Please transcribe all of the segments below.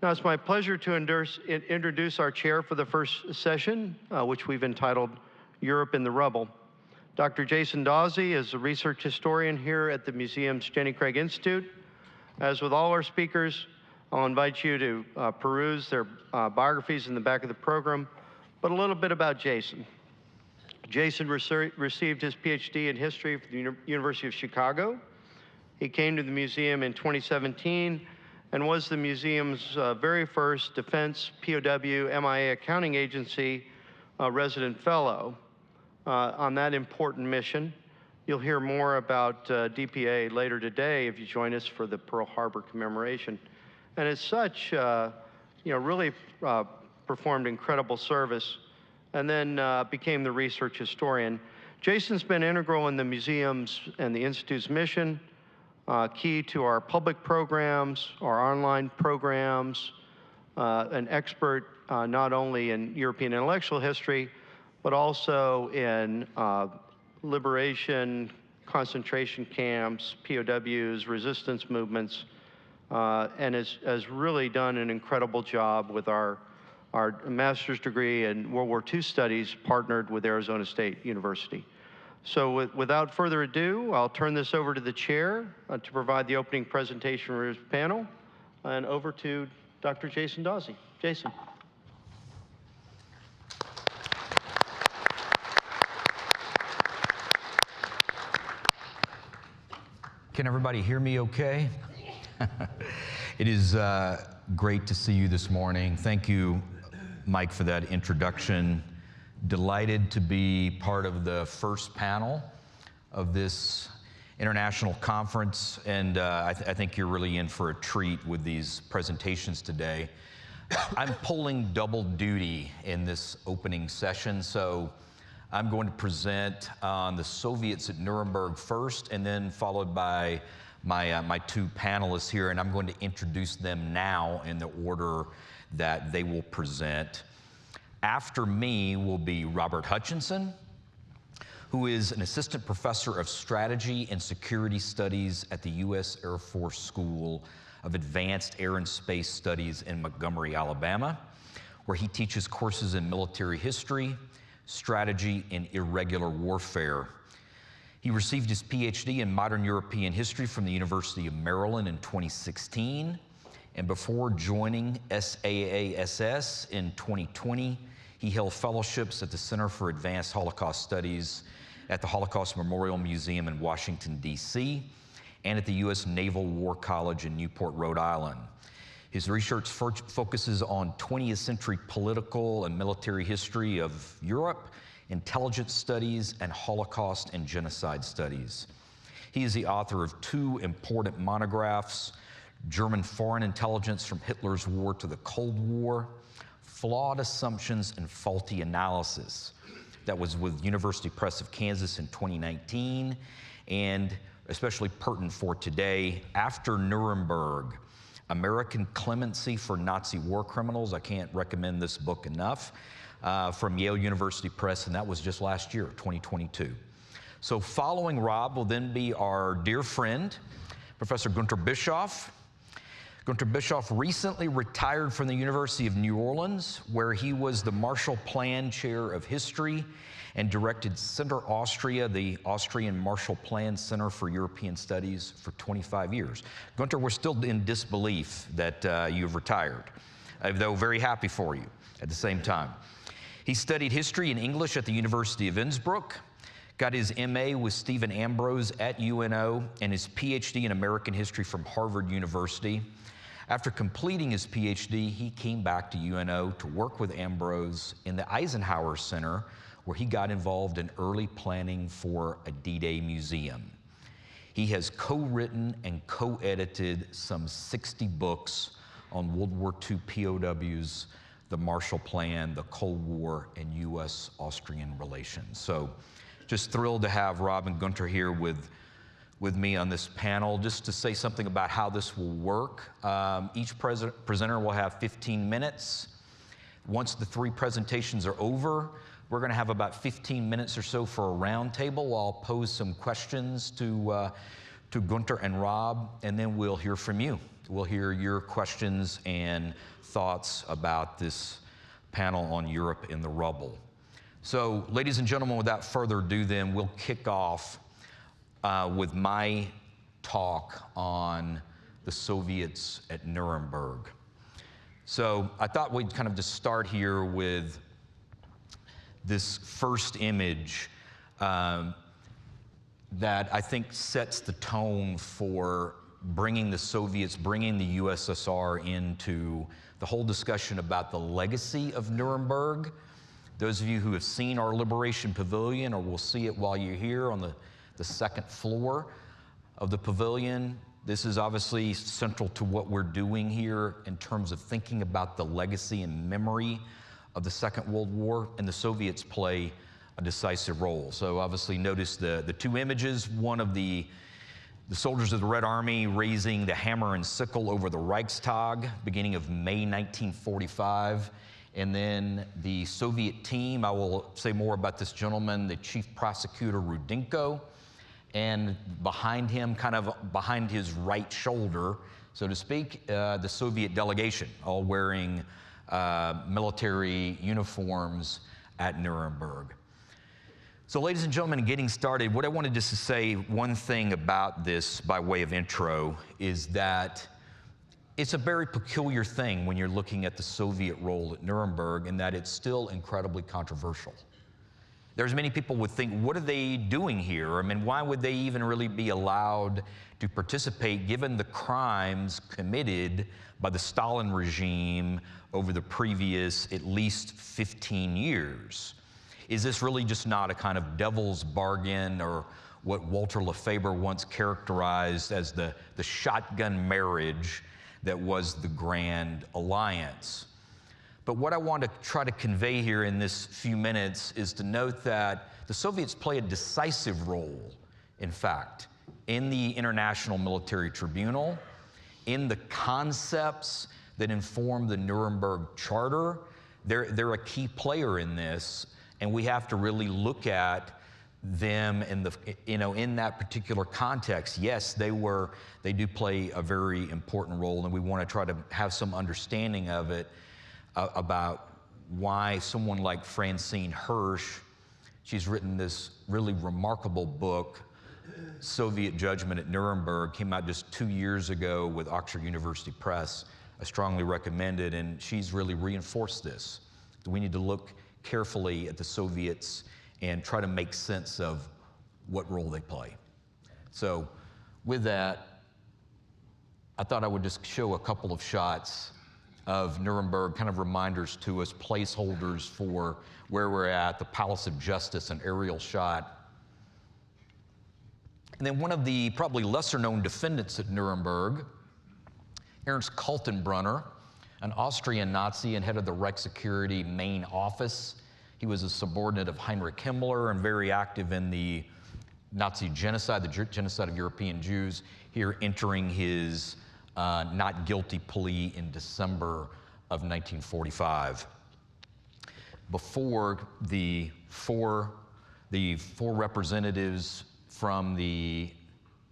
Now, it's my pleasure to introduce our chair for the first session, which we've entitled Europe in the Rubble. Dr. Jason Dawsey is a research historian here at the museum's Jenny Craig Institute. As with all our speakers, I'll invite you to peruse their biographies in the back of the program, but a little bit about Jason. Jason received his Ph.D. in history from the University of Chicago. He came to the museum in 2017 and was the museum's very first Defense POW MIA Accounting Agency resident fellow on that important mission. You'll hear more about DPA later today if you join us for the Pearl Harbor commemoration. And as such, really performed incredible service and then became the research historian. Jason's been integral in the museum's and the Institute's mission, key to our public programs, our online programs, an expert not only in European intellectual history, but also in liberation, concentration camps, POWs, resistance movements, and has really done an incredible job with our master's degree in World War II studies, partnered with Arizona State University. So without further ado, I'll turn this over to the chair to provide the opening presentation for his panel, and over to Dr. Jason Dawsey. Jason. Can everybody hear me okay? It is great to see you this morning. Thank you, Mike, for that introduction. Delighted to be part of the first panel of this international conference, and I think you're really in for a treat with these presentations today. I'm pulling double duty in this opening session, so I'm going to present on the Soviets at Nuremberg first, and then followed by my two panelists here, and I'm going to introduce them now in the order that they will present. After me will be Robert Hutchinson, who is an assistant professor of strategy and security studies at the U.S. Air Force School of Advanced Air and Space Studies in Montgomery, Alabama, where he teaches courses in military history, strategy, and irregular warfare. He received his Ph.D. in modern European history from the University of Maryland in 2016, and before joining SAASS in 2020, he held fellowships at the Center for Advanced Holocaust Studies at the Holocaust Memorial Museum in Washington, D.C., and at the U.S. Naval War College in Newport, Rhode Island. His research focuses on 20th century political and military history of Europe, intelligence studies, and Holocaust and genocide studies. He is the author of two important monographs: German Foreign Intelligence from Hitler's War to the Cold War, Flawed Assumptions and Faulty Analysis. That was with University Press of Kansas in 2019, and especially pertinent for today, After Nuremberg, American Clemency for Nazi War Criminals. I can't recommend this book enough, from Yale University Press, and that was just last year, 2022. So following Rob will then be our dear friend, Professor Günter Bischoff. Günter Bischoff recently retired from the University of New Orleans, where he was the Marshall Plan Chair of History and directed Center Austria, the Austrian Marshall Plan Center for European Studies, for 25 years. Günter, we're still in disbelief that you've retired, though very happy for you at the same time. He studied history and English at the University of Innsbruck, got his MA with Stephen Ambrose at UNO, and his PhD in American history from Harvard University. After completing his PhD, he came back to UNO to work with Ambrose in the Eisenhower Center, where he got involved in early planning for a D-Day museum. He has co-written and co-edited some 60 books on World War II POWs, the Marshall Plan, the Cold War, and U.S.-Austrian relations. So just thrilled to have Rob and Günter here with me on this panel. Just to say something about how this will work, each presenter will have 15 minutes. Once the three presentations are over, we're going to have about 15 minutes or so for a roundtable. I'll pose some questions to Günter and Rob, and then we'll hear from you We'll hear your questions and thoughts about this panel on Europe in the Rubble. So, ladies and gentlemen, without further ado then, we'll kick off with my talk on the Soviets at Nuremberg. So I thought we'd kind of just start here with this first image that I think sets the tone for bringing the Soviets, bringing the USSR into the whole discussion about the legacy of Nuremberg. Those of you who have seen our Liberation Pavilion, or will see it while you're here on the second floor of the pavilion, this is obviously central to what we're doing here in terms of thinking about the legacy and memory of the Second World War, and the Soviets play a decisive role. So obviously notice the two images, one of the soldiers of the Red Army raising the hammer and sickle over the Reichstag, beginning of May 1945, and then the Soviet team. I will say more about this gentleman, the chief prosecutor Rudenko, and behind him, kind of behind his right shoulder, so to speak, the Soviet delegation, all wearing military uniforms at Nuremberg. So ladies and gentlemen, getting started, what I wanted just to say one thing about this by way of intro is that it's a very peculiar thing when you're looking at the Soviet role at Nuremberg, in that it's still incredibly controversial. There's many people would think, what are they doing here? I mean, why would they even really be allowed to participate given the crimes committed by the Stalin regime over the previous at least 15 years? Is this really just not a kind of devil's bargain, or what Walter Lefebvre once characterized as the shotgun marriage that was the Grand Alliance? But what I want to try to convey here in this few minutes is to note that the Soviets play a decisive role, in fact, in the International Military Tribunal, in the concepts that inform the Nuremberg Charter. They're a key player in this, and we have to really look at them in in that particular context. Yes, they do play a very important role, and we want to try to have some understanding of it, about why someone like Francine Hirsch, she's written this really remarkable book, Soviet Judgment at Nuremberg, came out just 2 years ago with Oxford University Press. I strongly recommend it, and she's really reinforced this. We need to look carefully at the Soviets and try to make sense of what role they play. So with that, I thought I would just show a couple of shots of Nuremberg, kind of reminders to us, placeholders for where we're at, the Palace of Justice, an aerial shot. And then one of the probably lesser-known defendants at Nuremberg, Ernst Kaltenbrunner, an Austrian Nazi and head of the Reich Security main office. He was a subordinate of Heinrich Himmler and very active in the Nazi genocide, the genocide of European Jews, here entering his not guilty plea in December of 1945. Before the four representatives from the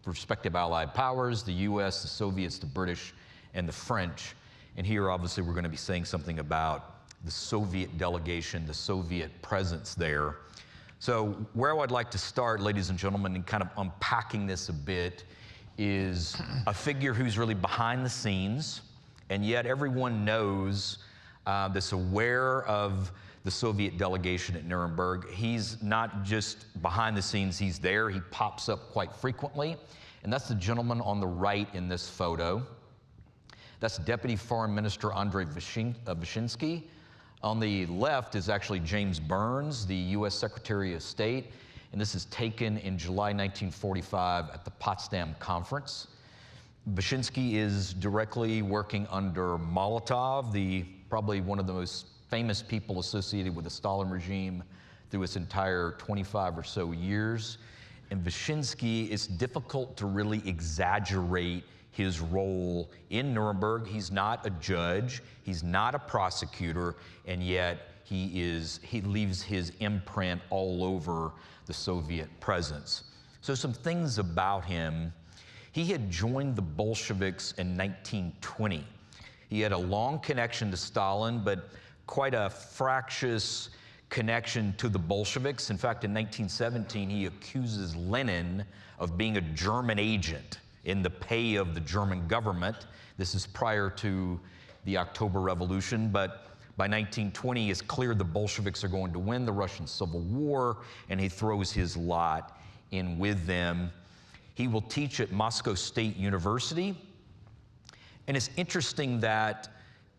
respective Allied powers, the US, the Soviets, the British, and the French. And here, obviously, we're going to be saying something about the Soviet delegation, the Soviet presence there. So where I'd like to start, ladies and gentlemen, in kind of unpacking this a bit, is a figure who's really behind the scenes, and yet everyone knows, that's aware of the Soviet delegation at Nuremberg. He's not just behind the scenes, he's there. He pops up quite frequently, and that's the gentleman on the right in this photo. That's Deputy Foreign Minister Andrei Vyshinsky. On the left is actually James Burns, the U.S. Secretary of State, and this is taken in July 1945 at the Potsdam Conference. Vyshinsky is directly working under Molotov, probably one of the most famous people associated with the Stalin regime through its entire 25 or so years. And Vyshinsky, it's difficult to really exaggerate his role in Nuremberg. He's not a judge, he's not a prosecutor, and yet he leaves his imprint all over the Soviet presence. So some things about him. He had joined the Bolsheviks in 1920. He had a long connection to Stalin, but quite a fractious connection to the Bolsheviks. In fact, in 1917, he accuses Lenin of being a German agent in the pay of the German government. This is prior to the October Revolution, but by 1920, it's clear the Bolsheviks are going to win the Russian Civil War, and he throws his lot in with them. He will teach at Moscow State University, and it's interesting that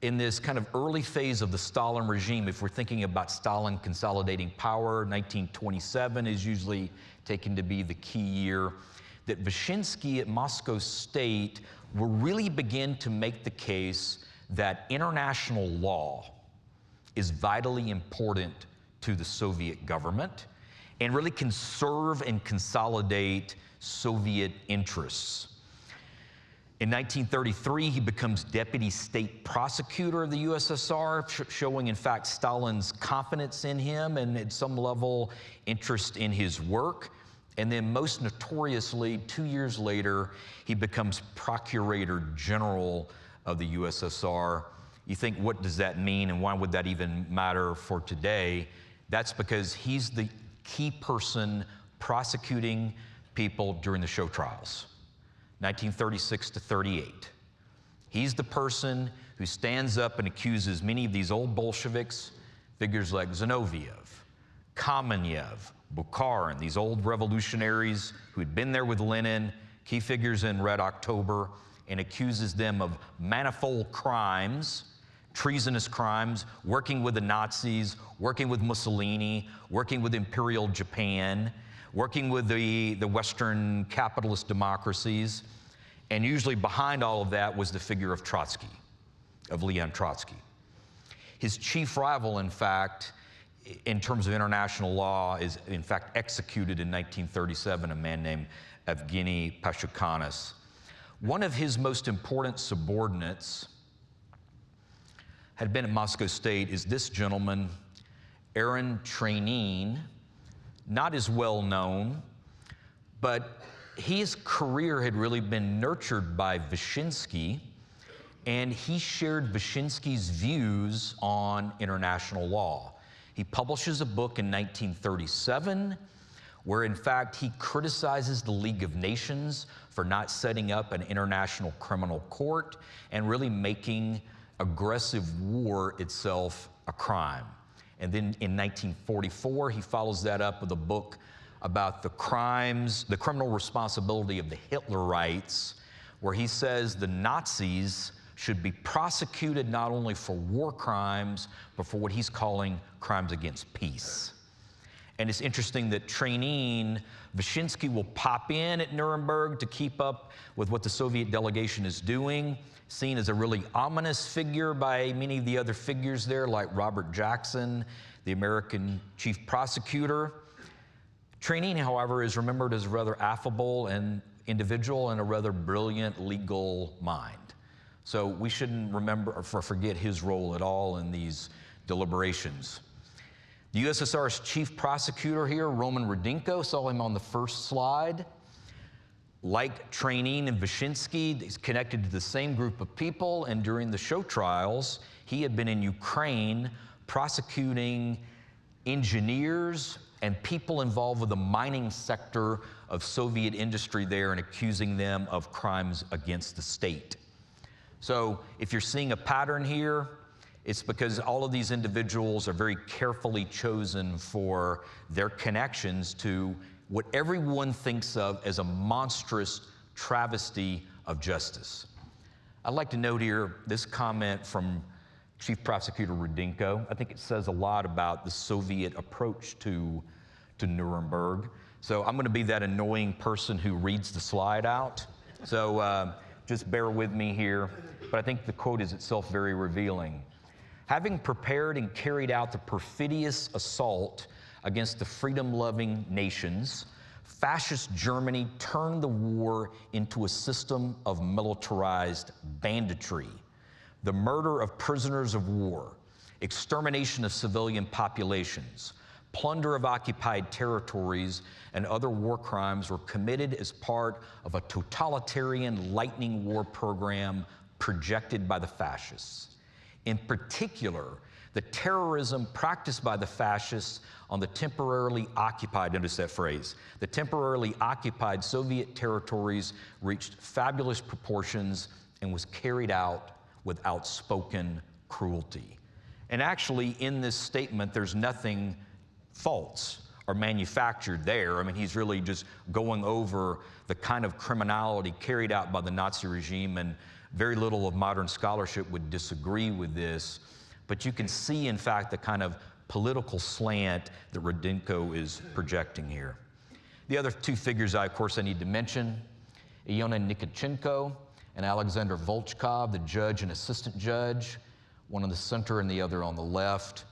in this kind of early phase of the Stalin regime, if we're thinking about Stalin consolidating power, 1927 is usually taken to be the key year, that Vyshinsky at Moscow State will really begin to make the case that international law is vitally important to the Soviet government and really can serve and consolidate Soviet interests. In 1933, he becomes deputy state prosecutor of the USSR, showing, in fact, Stalin's confidence in him and at some level interest in his work. And then most notoriously, 2 years later, he becomes Procurator General of the USSR. You think, what does that mean and why would that even matter for today? That's because he's the key person prosecuting people during the show trials, 1936 to 38. He's the person who stands up and accuses many of these old Bolsheviks, figures like Zinoviev, Kamenev, Bukharin, these old revolutionaries who had been there with Lenin, key figures in Red October, and accuses them of manifold crimes, treasonous crimes, working with the Nazis, working with Mussolini, working with Imperial Japan, working with the Western capitalist democracies. And usually behind all of that was the figure of Trotsky, of Leon Trotsky. His chief rival, in fact, in terms of international law, is in fact executed in 1937, a man named Evgeny Pashukanis. One of his most important subordinates had been at Moscow State is this gentleman, Aaron Trainin, not as well known, but his career had really been nurtured by Vyshinsky, and he shared Vyshinsky's views on international law. He publishes a book in 1937 where, in fact, he criticizes the League of Nations for not setting up an international criminal court and really making aggressive war itself a crime. And then in 1944, he follows that up with a book about the crimes, the criminal responsibility of the Hitlerites, where he says the Nazis should be prosecuted not only for war crimes, but for what he's calling crimes against peace. And it's interesting that Trainin, Vyshinsky will pop in at Nuremberg to keep up with what the Soviet delegation is doing, seen as a really ominous figure by many of the other figures there, like Robert Jackson, the American chief prosecutor. Trainin, however, is remembered as a rather affable and individual and a rather brilliant legal mind. So we shouldn't remember or forget his role at all in these deliberations. The USSR's chief prosecutor here, Roman Rudenko, saw him on the first slide. Like Trainin and Vyshinsky, he's connected to the same group of people, and during the show trials, he had been in Ukraine prosecuting engineers and people involved with the mining sector of Soviet industry there and accusing them of crimes against the state. So if you're seeing a pattern here, it's because all of these individuals are very carefully chosen for their connections to what everyone thinks of as a monstrous travesty of justice. I'd like to note here this comment from Chief Prosecutor Rudenko. I think it says a lot about the Soviet approach to Nuremberg. So I'm going to be that annoying person who reads the slide out. So just bear with me here. But I think the quote is itself very revealing. Having prepared and carried out the perfidious assault against the freedom-loving nations, fascist Germany turned the war into a system of militarized banditry. The murder of prisoners of war, extermination of civilian populations, plunder of occupied territories, and other war crimes were committed as part of a totalitarian lightning war program projected by the fascists. In particular, the terrorism practiced by the fascists on the temporarily occupied, notice that phrase, the temporarily occupied Soviet territories reached fabulous proportions and was carried out with outspoken cruelty. And actually, in this statement, there's nothing false or manufactured there. I mean, he's really just going over the kind of criminality carried out by the Nazi regime, and very little of modern scholarship would disagree with this. But you can see, in fact, the kind of political slant that Rudenko is projecting here. The other two figures, of course, I need to mention, Iona Nikitchenko and Alexander Volchkov, the judge and assistant judge, one in the center and the other on the left.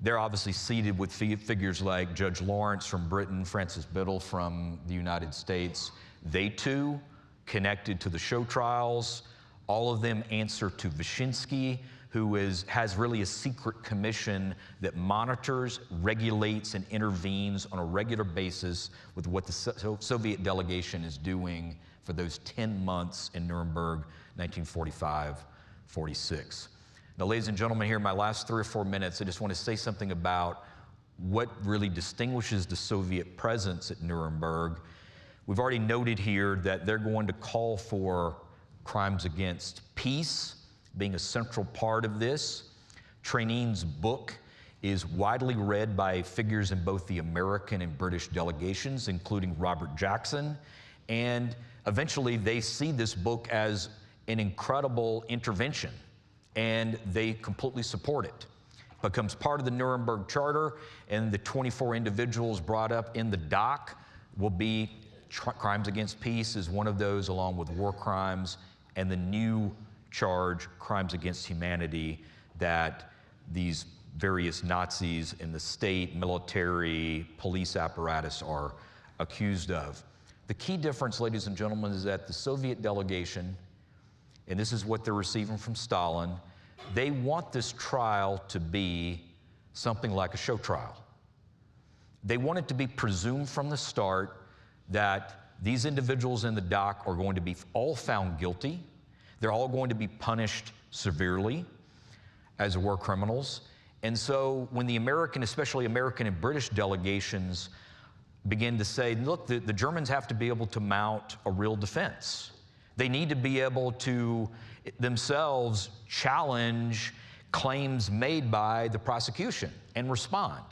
They're obviously seated with figures like Judge Lawrence from Britain, Francis Biddle from the United States. They too connected to the show trials. All of them answer to Wyszynski, who has really a secret commission that monitors, regulates, and intervenes on a regular basis with what the Soviet delegation is doing for those 10 months in Nuremberg, 1945-46. Now, ladies and gentlemen, here in my last 3 or 4 minutes, I just want to say something about what really distinguishes the Soviet presence at Nuremberg. We've already noted here that they're going to call for crimes against peace being a central part of this. Trainin's book is widely read by figures in both the American and British delegations, including Robert Jackson, and eventually they see this book as an incredible intervention, and they completely support it. It becomes part of the Nuremberg Charter, and the 24 individuals brought up in the doc will be crimes against peace is one of those, along with war crimes, and the new charge, crimes against humanity, that these various Nazis in the state, military, police apparatus are accused of. The key difference, ladies and gentlemen, is that the Soviet delegation, and this is what they're receiving from Stalin, they want this trial to be something like a show trial. They want it to be presumed from the start that these individuals in the dock are going to be all found guilty. They're all going to be punished severely as war criminals. And so when the American, especially American and British delegations begin to say, look, the Germans have to be able to mount a real defense. They need to be able to themselves challenge claims made by the prosecution and respond.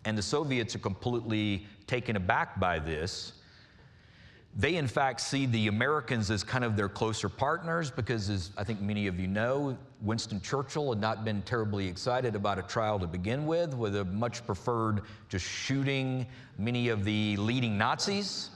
And the Soviets are completely taken aback by this. They, in fact, see the Americans as kind of their closer partners because, as I think many of you know, Winston Churchill had not been terribly excited about a trial to begin with a much preferred just shooting many of the leading Nazis.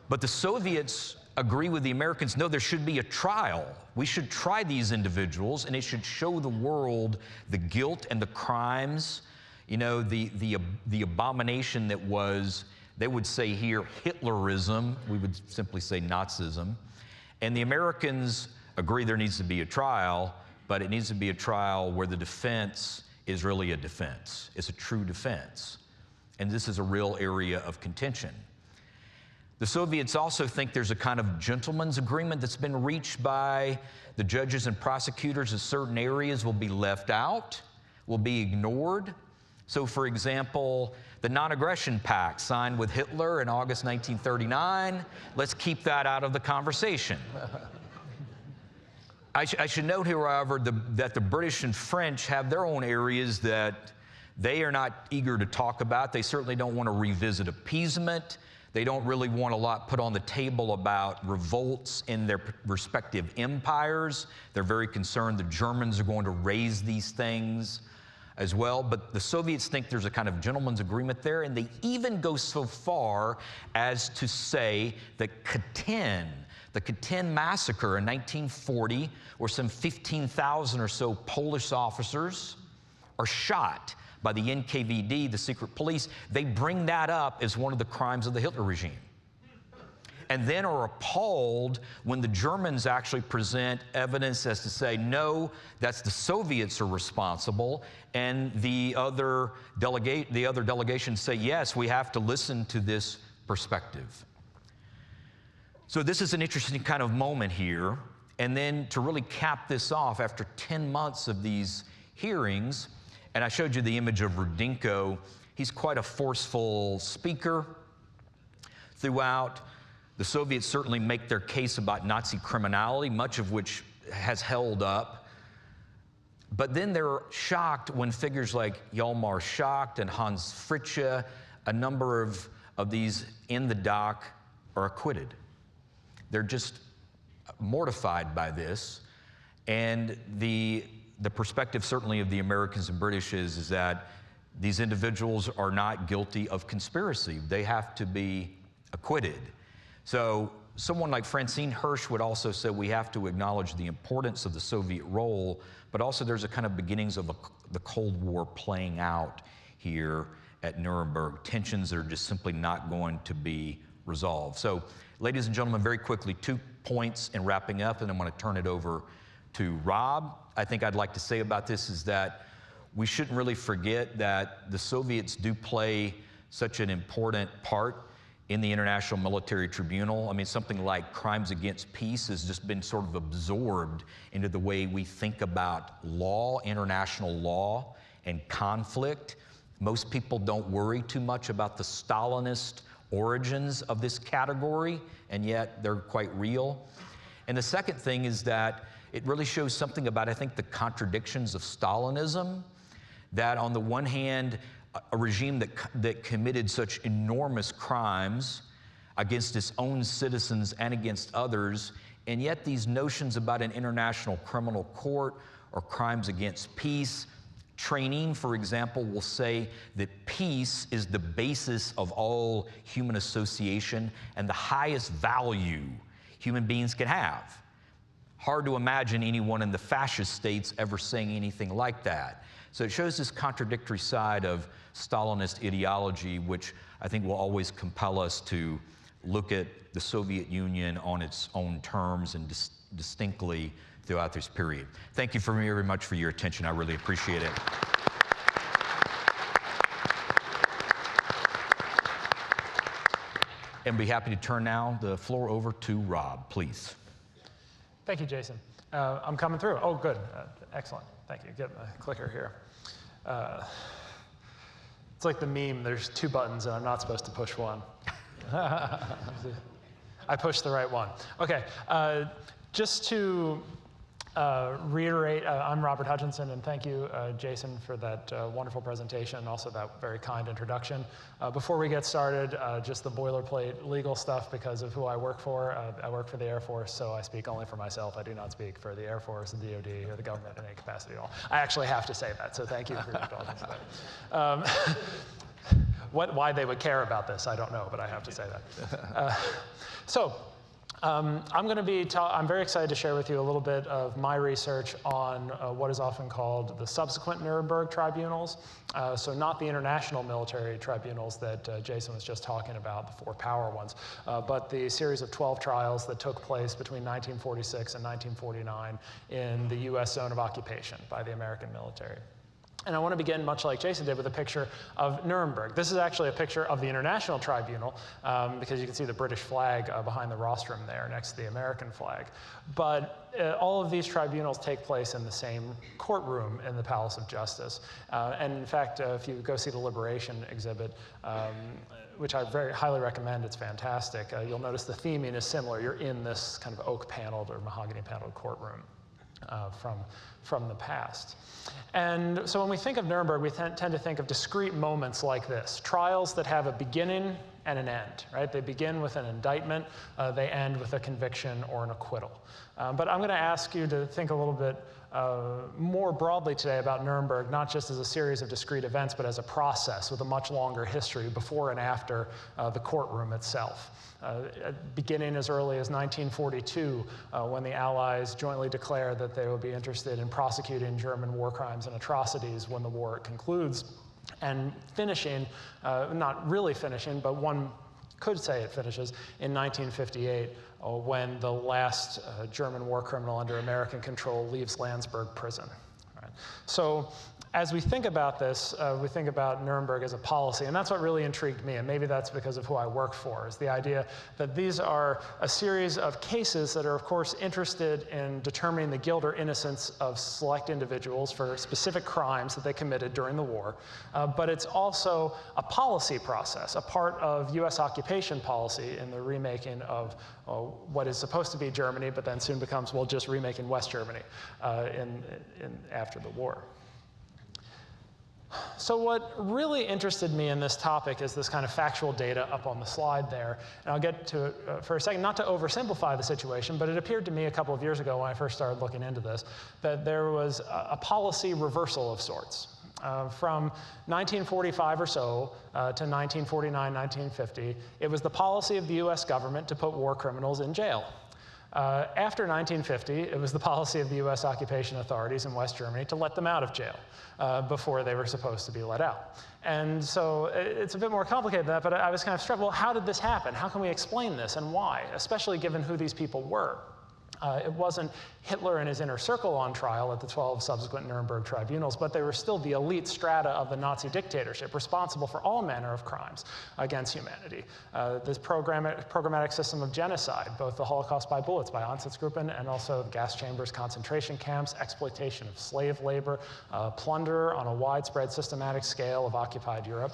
But the Soviets agree with the Americans, no, there should be a trial. We should try these individuals, and it should show the world the guilt and the crimes, you know, the abomination that was, they would say here, Hitlerism. We would simply say Nazism. And the Americans agree there needs to be a trial, but it needs to be a trial where the defense is really a defense. It's a true defense. And this is a real area of contention. The Soviets also think there's a kind of gentleman's agreement that's been reached by the judges and prosecutors that certain areas will be left out, will be ignored. So, for example, the Non-Aggression Pact signed with Hitler in August 1939, let's keep that out of the conversation. I should note here, however, that the British and French have their own areas that they are not eager to talk about. They certainly don't want to revisit appeasement. They don't really want a lot put on the table about revolts in their respective empires. They're very concerned the Germans are going to raise these things as well. But the Soviets think there's a kind of gentleman's agreement there, and they even go so far as to say that Katyn, the Katyn massacre in 1940, where some 15,000 or so Polish officers are shot by the NKVD, the secret police, they bring that up as one of the crimes of the Hitler regime. and then are appalled when the Germans actually present evidence as to say, no, that's the Soviets are responsible, and the other delegations say, yes, we have to listen to this perspective. So this is an interesting kind of moment here. And then to really cap this off, after 10 months of these hearings, and I showed you the image of Rudinko, he's quite a forceful speaker throughout. The Soviets certainly make their case about Nazi criminality, much of which has held up. But then they're shocked when figures like Hjalmar Schacht and Hans Fritzsche, a number of these in the dock, are acquitted. They're just mortified by this. And the perspective certainly of the Americans and British is that these individuals are not guilty of conspiracy. They have to be acquitted. So someone like Francine Hirsch would also say we have to acknowledge the importance of the Soviet role, but also there's a kind of beginnings of the Cold War playing out here at Nuremberg, tensions that are just simply not going to be resolved. So, ladies and gentlemen, very quickly, 2 points in wrapping up, and I'm going to turn it over to Rob. I think I'd like to say about this is that we shouldn't really forget that the Soviets do play such an important part in the International Military Tribunal. I mean, something like crimes against peace has just been sort of absorbed into the way we think about law, international law, and conflict. Most people don't worry too much about the Stalinist origins of this category, and yet they're quite real. And the second thing is that it really shows something about, I think, the contradictions of Stalinism, that on the one hand, a regime that committed such enormous crimes against its own citizens and against others, and yet these notions about an international criminal court or crimes against peace, training, for example, will say that peace is the basis of all human association and the highest value human beings can have. Hard to imagine anyone in the fascist states ever saying anything like that. So it shows this contradictory side of Stalinist ideology, which I think will always compel us to look at the Soviet Union on its own terms and distinctly throughout this period. Thank you very much for your attention. I really appreciate it. And be happy to turn now the floor over to Rob, please. Thank you, Jason. I'm coming through. Oh, good. Excellent. Thank you. Get my clicker here. It's like the meme, there's 2 buttons and I'm not supposed to push one. I pushed the right one. Okay, just to reiterate, I'm Robert Hutchinson, and thank you, Jason, for that wonderful presentation and also that very kind introduction. Before we get started, just the boilerplate legal stuff because of who I work for. I work for the Air Force, so I speak only for myself. I do not speak for the Air Force, the DoD, or the government in any capacity at all. I actually have to say that, so thank you for your indulgence there. Why they would care about this, I don't know, but I have to say that. I'm very excited to share with you a little bit of my research on what is often called the subsequent Nuremberg tribunals. So not the international military tribunals that Jason was just talking about, the 4 power ones, but the series of 12 trials that took place between 1946 and 1949 in the US zone of occupation by the American military. And I want to begin, much like Jason did, with a picture of Nuremberg. This is actually a picture of the International Tribunal, because you can see the British flag behind the rostrum there next to the American flag. But all of these tribunals take place in the same courtroom in the Palace of Justice. And in fact, if you go see the Liberation exhibit, which I very highly recommend, it's fantastic, you'll notice the theming is similar. You're in this kind of oak-paneled or mahogany-paneled courtroom from the past. And so when we think of Nuremberg, we tend to think of discrete moments like this, trials that have a beginning and an end, right? They begin with an indictment, they end with a conviction or an acquittal. But I'm going to ask you to think a little bit more broadly today about Nuremberg, not just as a series of discrete events, but as a process with a much longer history before and after the courtroom itself. Beginning as early as 1942, when the Allies jointly declared that they would be interested in prosecuting German war crimes and atrocities when the war concludes, and finishing, not really finishing, but one could say it finishes in 1958 when the last German war criminal under American control leaves Landsberg prison. Right. So as we think about this, we think about Nuremberg as a policy, and that's what really intrigued me, and maybe that's because of who I work for, is the idea that these are a series of cases that are, of course, interested in determining the guilt or innocence of select individuals for specific crimes that they committed during the war, but it's also a policy process, a part of US occupation policy in the remaking of what is supposed to be Germany, but then soon becomes, well, just remaking West Germany after the war. So what really interested me in this topic is this kind of factual data up on the slide there. And I'll get to it for a second, not to oversimplify the situation, but it appeared to me a couple of years ago when I first started looking into this, that there was a policy reversal of sorts. From 1945 or so to 1949, 1950, it was the policy of the US government to put war criminals in jail. After 1950, it was the policy of the US occupation authorities in West Germany to let them out of jail before they were supposed to be let out. And so it's a bit more complicated than that, but I was kind of struck, well, how did this happen? How can we explain this and why, especially given who these people were? It wasn't Hitler and his inner circle on trial at the 12 subsequent Nuremberg tribunals, but they were still the elite strata of the Nazi dictatorship, responsible for all manner of crimes against humanity. This programmatic system of genocide, both the Holocaust by bullets by Einsatzgruppen and also gas chambers, concentration camps, exploitation of slave labor, plunder on a widespread systematic scale of occupied Europe.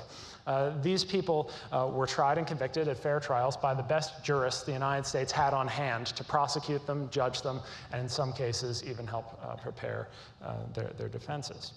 These people were tried and convicted at fair trials by the best jurists the United States had on hand to prosecute them, judge them, and in some cases even help prepare their defenses.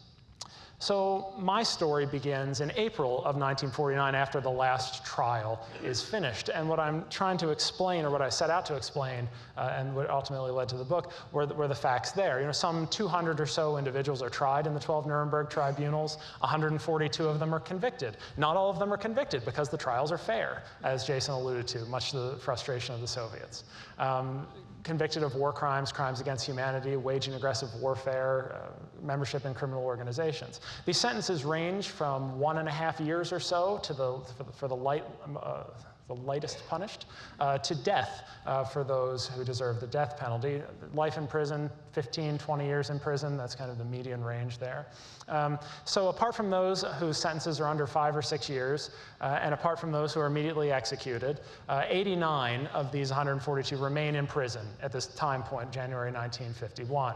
So my story begins in April of 1949 after the last trial is finished. And what I'm trying to explain, or what I set out to explain, and what ultimately led to the book, were the facts there. You know, some 200 or so individuals are tried in the 12 Nuremberg tribunals. 142 of them are convicted. Not all of them are convicted because the trials are fair, as Jason alluded to, much to the frustration of the Soviets. Convicted of war crimes, crimes against humanity, waging aggressive warfare, membership in criminal organizations. These sentences range from 1.5 years or so to for the lightest punished, to death for those who deserve the death penalty. Life in prison, 15, 20 years in prison, that's kind of the median range there. So apart from those whose sentences are under 5 or 6 years, and apart from those who are immediately executed, 89 of these 142 remain in prison at this time point, January 1951.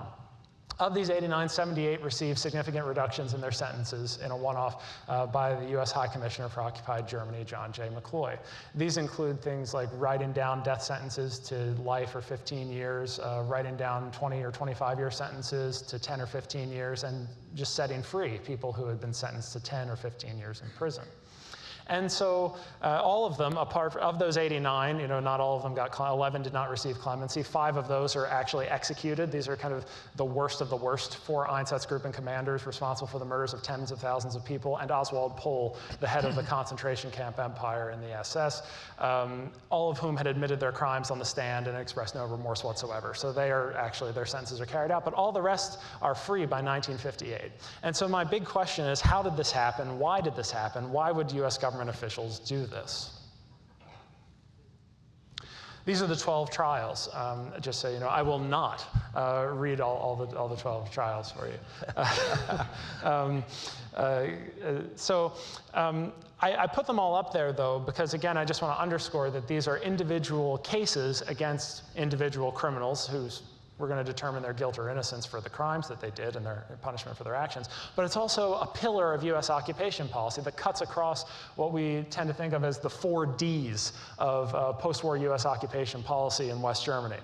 Of these 89, 78 received significant reductions in their sentences in a one-off by the US High Commissioner for Occupied Germany, John J. McCloy. These include things like writing down death sentences to life or 15 years, writing down 20 or 25-year sentences to 10 or 15 years, and just setting free people who had been sentenced to 10 or 15 years in prison. And so all of them, apart of those 89, you know, not all of them got, 11 did not receive clemency. 5 of those are actually executed. These are kind of the worst of the worst. 4 Einsatzgruppen commanders responsible for the murders of tens of thousands of people, and Oswald Pohl, the head of the concentration camp empire in the SS, all of whom had admitted their crimes on the stand and expressed no remorse whatsoever. So they are actually, their sentences are carried out, but all the rest are free by 1958. And so my big question is, how did this happen? Why did this happen? Why would US government officials do this? These are the 12 trials. Just so you know, I will not read all the 12 trials for you. I put them all up there, though, because, again, I just want to underscore that these are individual cases against individual criminals whose we're going to determine their guilt or innocence for the crimes that they did and their punishment for their actions. But it's also a pillar of US occupation policy that cuts across what we tend to think of as the 4 Ds of post-war US occupation policy in West Germany.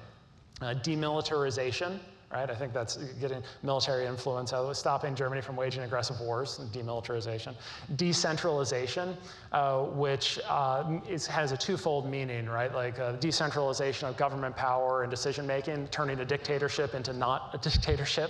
Demilitarization, right? I think that's getting military influence out of it, stopping Germany from waging aggressive wars, demilitarization. Decentralization, which has a twofold meaning, right? Like decentralization of government power and decision-making, turning a dictatorship into not a dictatorship.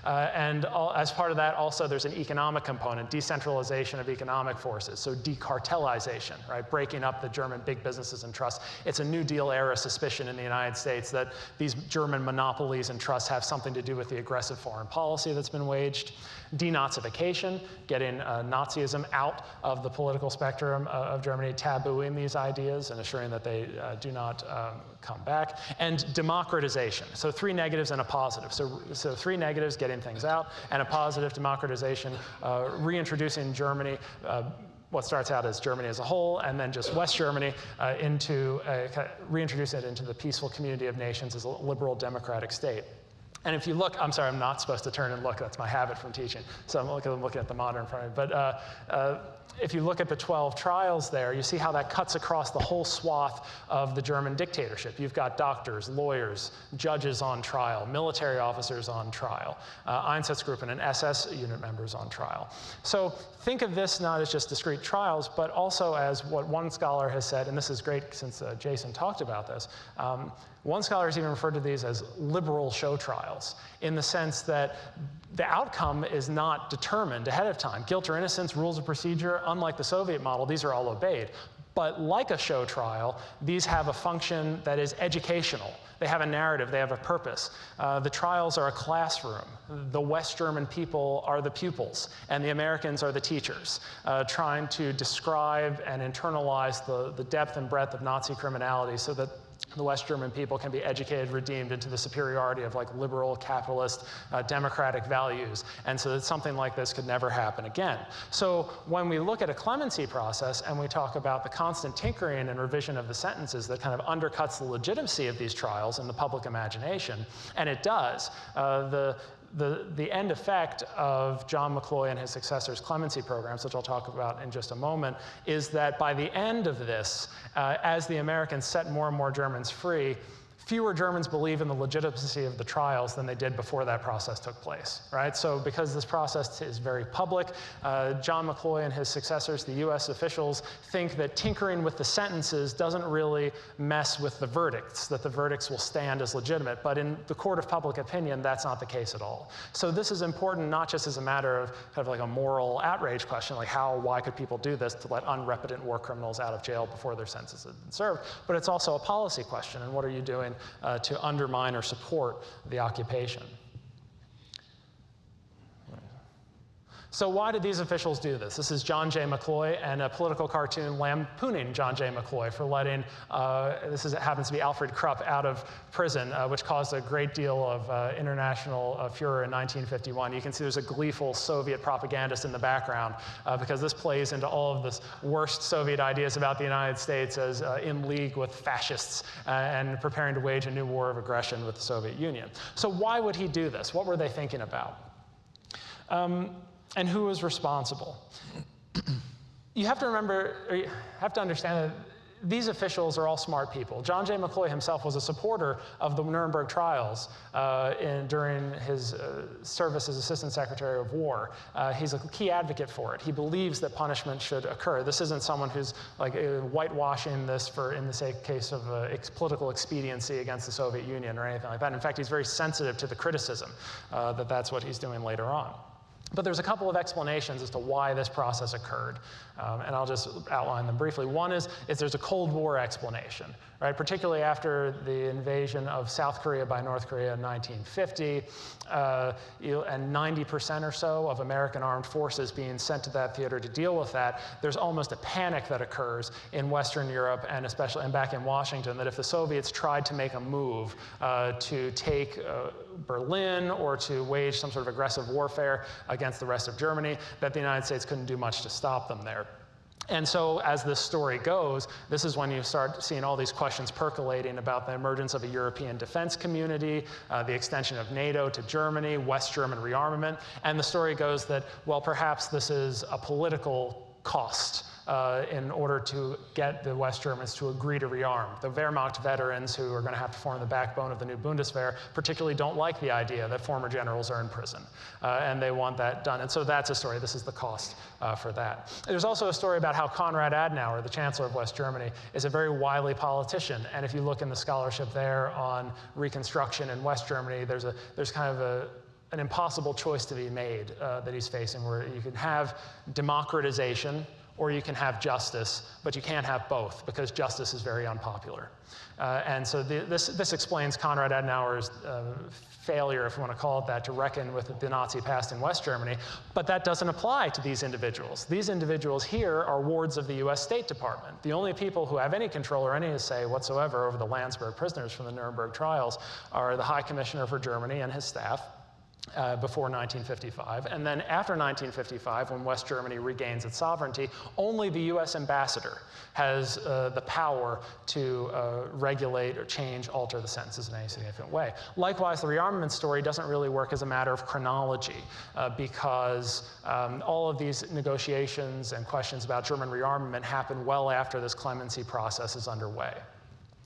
As part of that, also, there's an economic component, decentralization of economic forces, so decartelization, right? Breaking up the German big businesses and trusts. It's a New Deal era suspicion in the United States that these German monopolies and trusts have something to do with the aggressive foreign policy that's been waged. Denazification, getting Nazism out of the political spectrum of Germany, tabooing these ideas and assuring that they do not come back. And democratization, so 3 negatives and a positive. So 3 negatives, getting things out, and a positive, democratization, reintroducing Germany, what starts out as Germany as a whole, and then just West Germany, reintroducing it into the peaceful community of nations as a liberal democratic state. And if you look, I'm sorry, I'm not supposed to turn and look. That's my habit from teaching. So I'm looking at the monitor in front of me. But if you look at the 12 trials there, you see how that cuts across the whole swath of the German dictatorship. You've got doctors, lawyers, judges on trial, military officers on trial, Einsatzgruppen and SS unit members on trial. So think of this not as just discrete trials, but also as what one scholar has said, and this is great since Jason talked about this. One scholar has even referred to these as liberal show trials, in the sense that the outcome is not determined ahead of time. Guilt or innocence, rules of procedure, unlike the Soviet model, these are all obeyed. But like a show trial, these have a function that is educational. They have a narrative, they have a purpose. The trials are a classroom. The West German people are the pupils, and the Americans are the teachers, trying to describe and internalize the depth and breadth of Nazi criminality so that the West German people can be educated, redeemed into the superiority of like liberal, capitalist, democratic values. And so that something like this could never happen again. So when we look at a clemency process and we talk about the constant tinkering and revision of the sentences that kind of undercuts the legitimacy of these trials in the public imagination, and it does, the end effect of John McCloy and his successors' clemency programs, which I'll talk about in just a moment, is that by the end of this, as the Americans set more and more Germans free, fewer Germans believe in the legitimacy of the trials than they did before that process took place, right? So because this process is very public, John McCloy and his successors, the US officials, think that tinkering with the sentences doesn't really mess with the verdicts, that the verdicts will stand as legitimate. But in the court of public opinion, that's not the case at all. So this is important not just as a matter of kind of like a moral outrage question, like why could people do this to let unrepentant war criminals out of jail before their sentences have been served, but it's also a policy question, and what are you doing to undermine or support the occupation. So why did these officials do this? This is John J. McCloy and a political cartoon lampooning John J. McCloy for letting, happens to be Alfred Krupp out of prison, which caused a great deal of international furor in 1951. You can see there's a gleeful Soviet propagandist in the background because this plays into all of the worst Soviet ideas about the United States as in league with fascists and preparing to wage a new war of aggression with the Soviet Union. So why would he do this? What were they thinking about? And who was responsible? You have to remember, or you have to understand that these officials are all smart people. John J. McCloy himself was a supporter of the Nuremberg trials during his service as Assistant Secretary of War. He's a key advocate for it. He believes that punishment should occur. This isn't someone who's like whitewashing this in the case of political expediency against the Soviet Union or anything like that. In fact, he's very sensitive to the criticism that that's what he's doing later on. But there's a couple of explanations as to why this process occurred, and I'll just outline them briefly. One is there's a Cold War explanation, right? Particularly after the invasion of South Korea by North Korea in 1950, and 90% or so of American armed forces being sent to that theater to deal with that. There's almost a panic that occurs in Western Europe and especially back in Washington that if the Soviets tried to make a move to take Berlin or to wage some sort of aggressive warfare against the rest of Germany, that the United States couldn't do much to stop them there. And so as this story goes, this is when you start seeing all these questions percolating about the emergence of a European defense community, the extension of NATO to Germany, West German rearmament. And the story goes that, well, perhaps this is a political cost in order to get the West Germans to agree to rearm. The Wehrmacht veterans, who are going to have to form the backbone of the new Bundeswehr, particularly don't like the idea that former generals are in prison, and they want that done. And so that's a story. This is the cost for that. There's also a story about how Konrad Adenauer, the Chancellor of West Germany, is a very wily politician. And if you look in the scholarship there on Reconstruction in West Germany, there's kind of an impossible choice to be made that he's facing, where you can have democratization or you can have justice, but you can't have both because justice is very unpopular. And so this explains Konrad Adenauer's failure, if you want to call it that, to reckon with the Nazi past in West Germany. But that doesn't apply to these individuals. These individuals here are wards of the US State Department. The only people who have any control or any say whatsoever over the Landsberg prisoners from the Nuremberg trials are the High Commissioner for Germany and his staff. Before 1955. And then after 1955, when West Germany regains its sovereignty, only the US ambassador has the power to regulate or change, alter the sentences in any significant way. Likewise, the rearmament story doesn't really work as a matter of chronology because all of these negotiations and questions about German rearmament happen well after this clemency process is underway.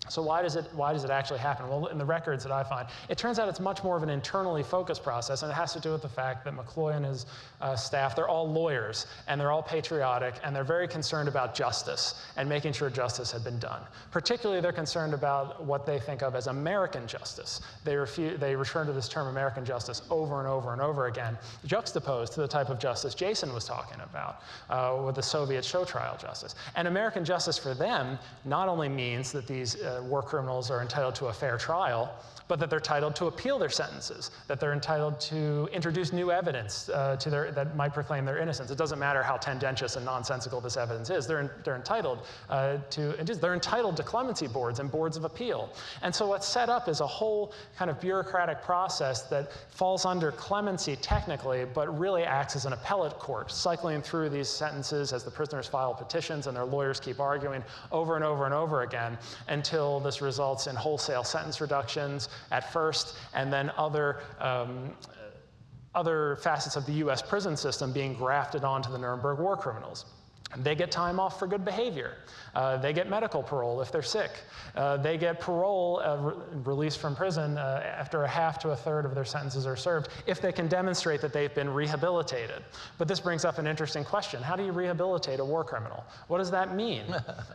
So why does it actually happen? Well, in the records that I find, it turns out it's much more of an internally focused process, and it has to do with the fact that McCloy and his staff, they're all lawyers, and they're all patriotic, and they're very concerned about justice and making sure justice had been done. Particularly, they're concerned about what they think of as American justice. They return to this term American justice over and over and over again, juxtaposed to the type of justice Jason was talking about with the Soviet show trial justice. And American justice for them not only means that these war criminals are entitled to a fair trial, but that they're entitled to appeal their sentences, that they're entitled to introduce new evidence that might proclaim their innocence. It doesn't matter how tendentious and nonsensical this evidence is. They're entitled they're entitled to clemency boards and boards of appeal. And so what's set up is a whole kind of bureaucratic process that falls under clemency technically, but really acts as an appellate court, cycling through these sentences as the prisoners file petitions and their lawyers keep arguing over and over and over again until this results in wholesale sentence reductions at first, and then other facets of the US prison system being grafted onto the Nuremberg war criminals. They get time off for good behavior. They get medical parole if they're sick. They get parole, released from prison after a half to a third of their sentences are served if they can demonstrate that they've been rehabilitated. But this brings up an interesting question. How do you rehabilitate a war criminal? What does that mean?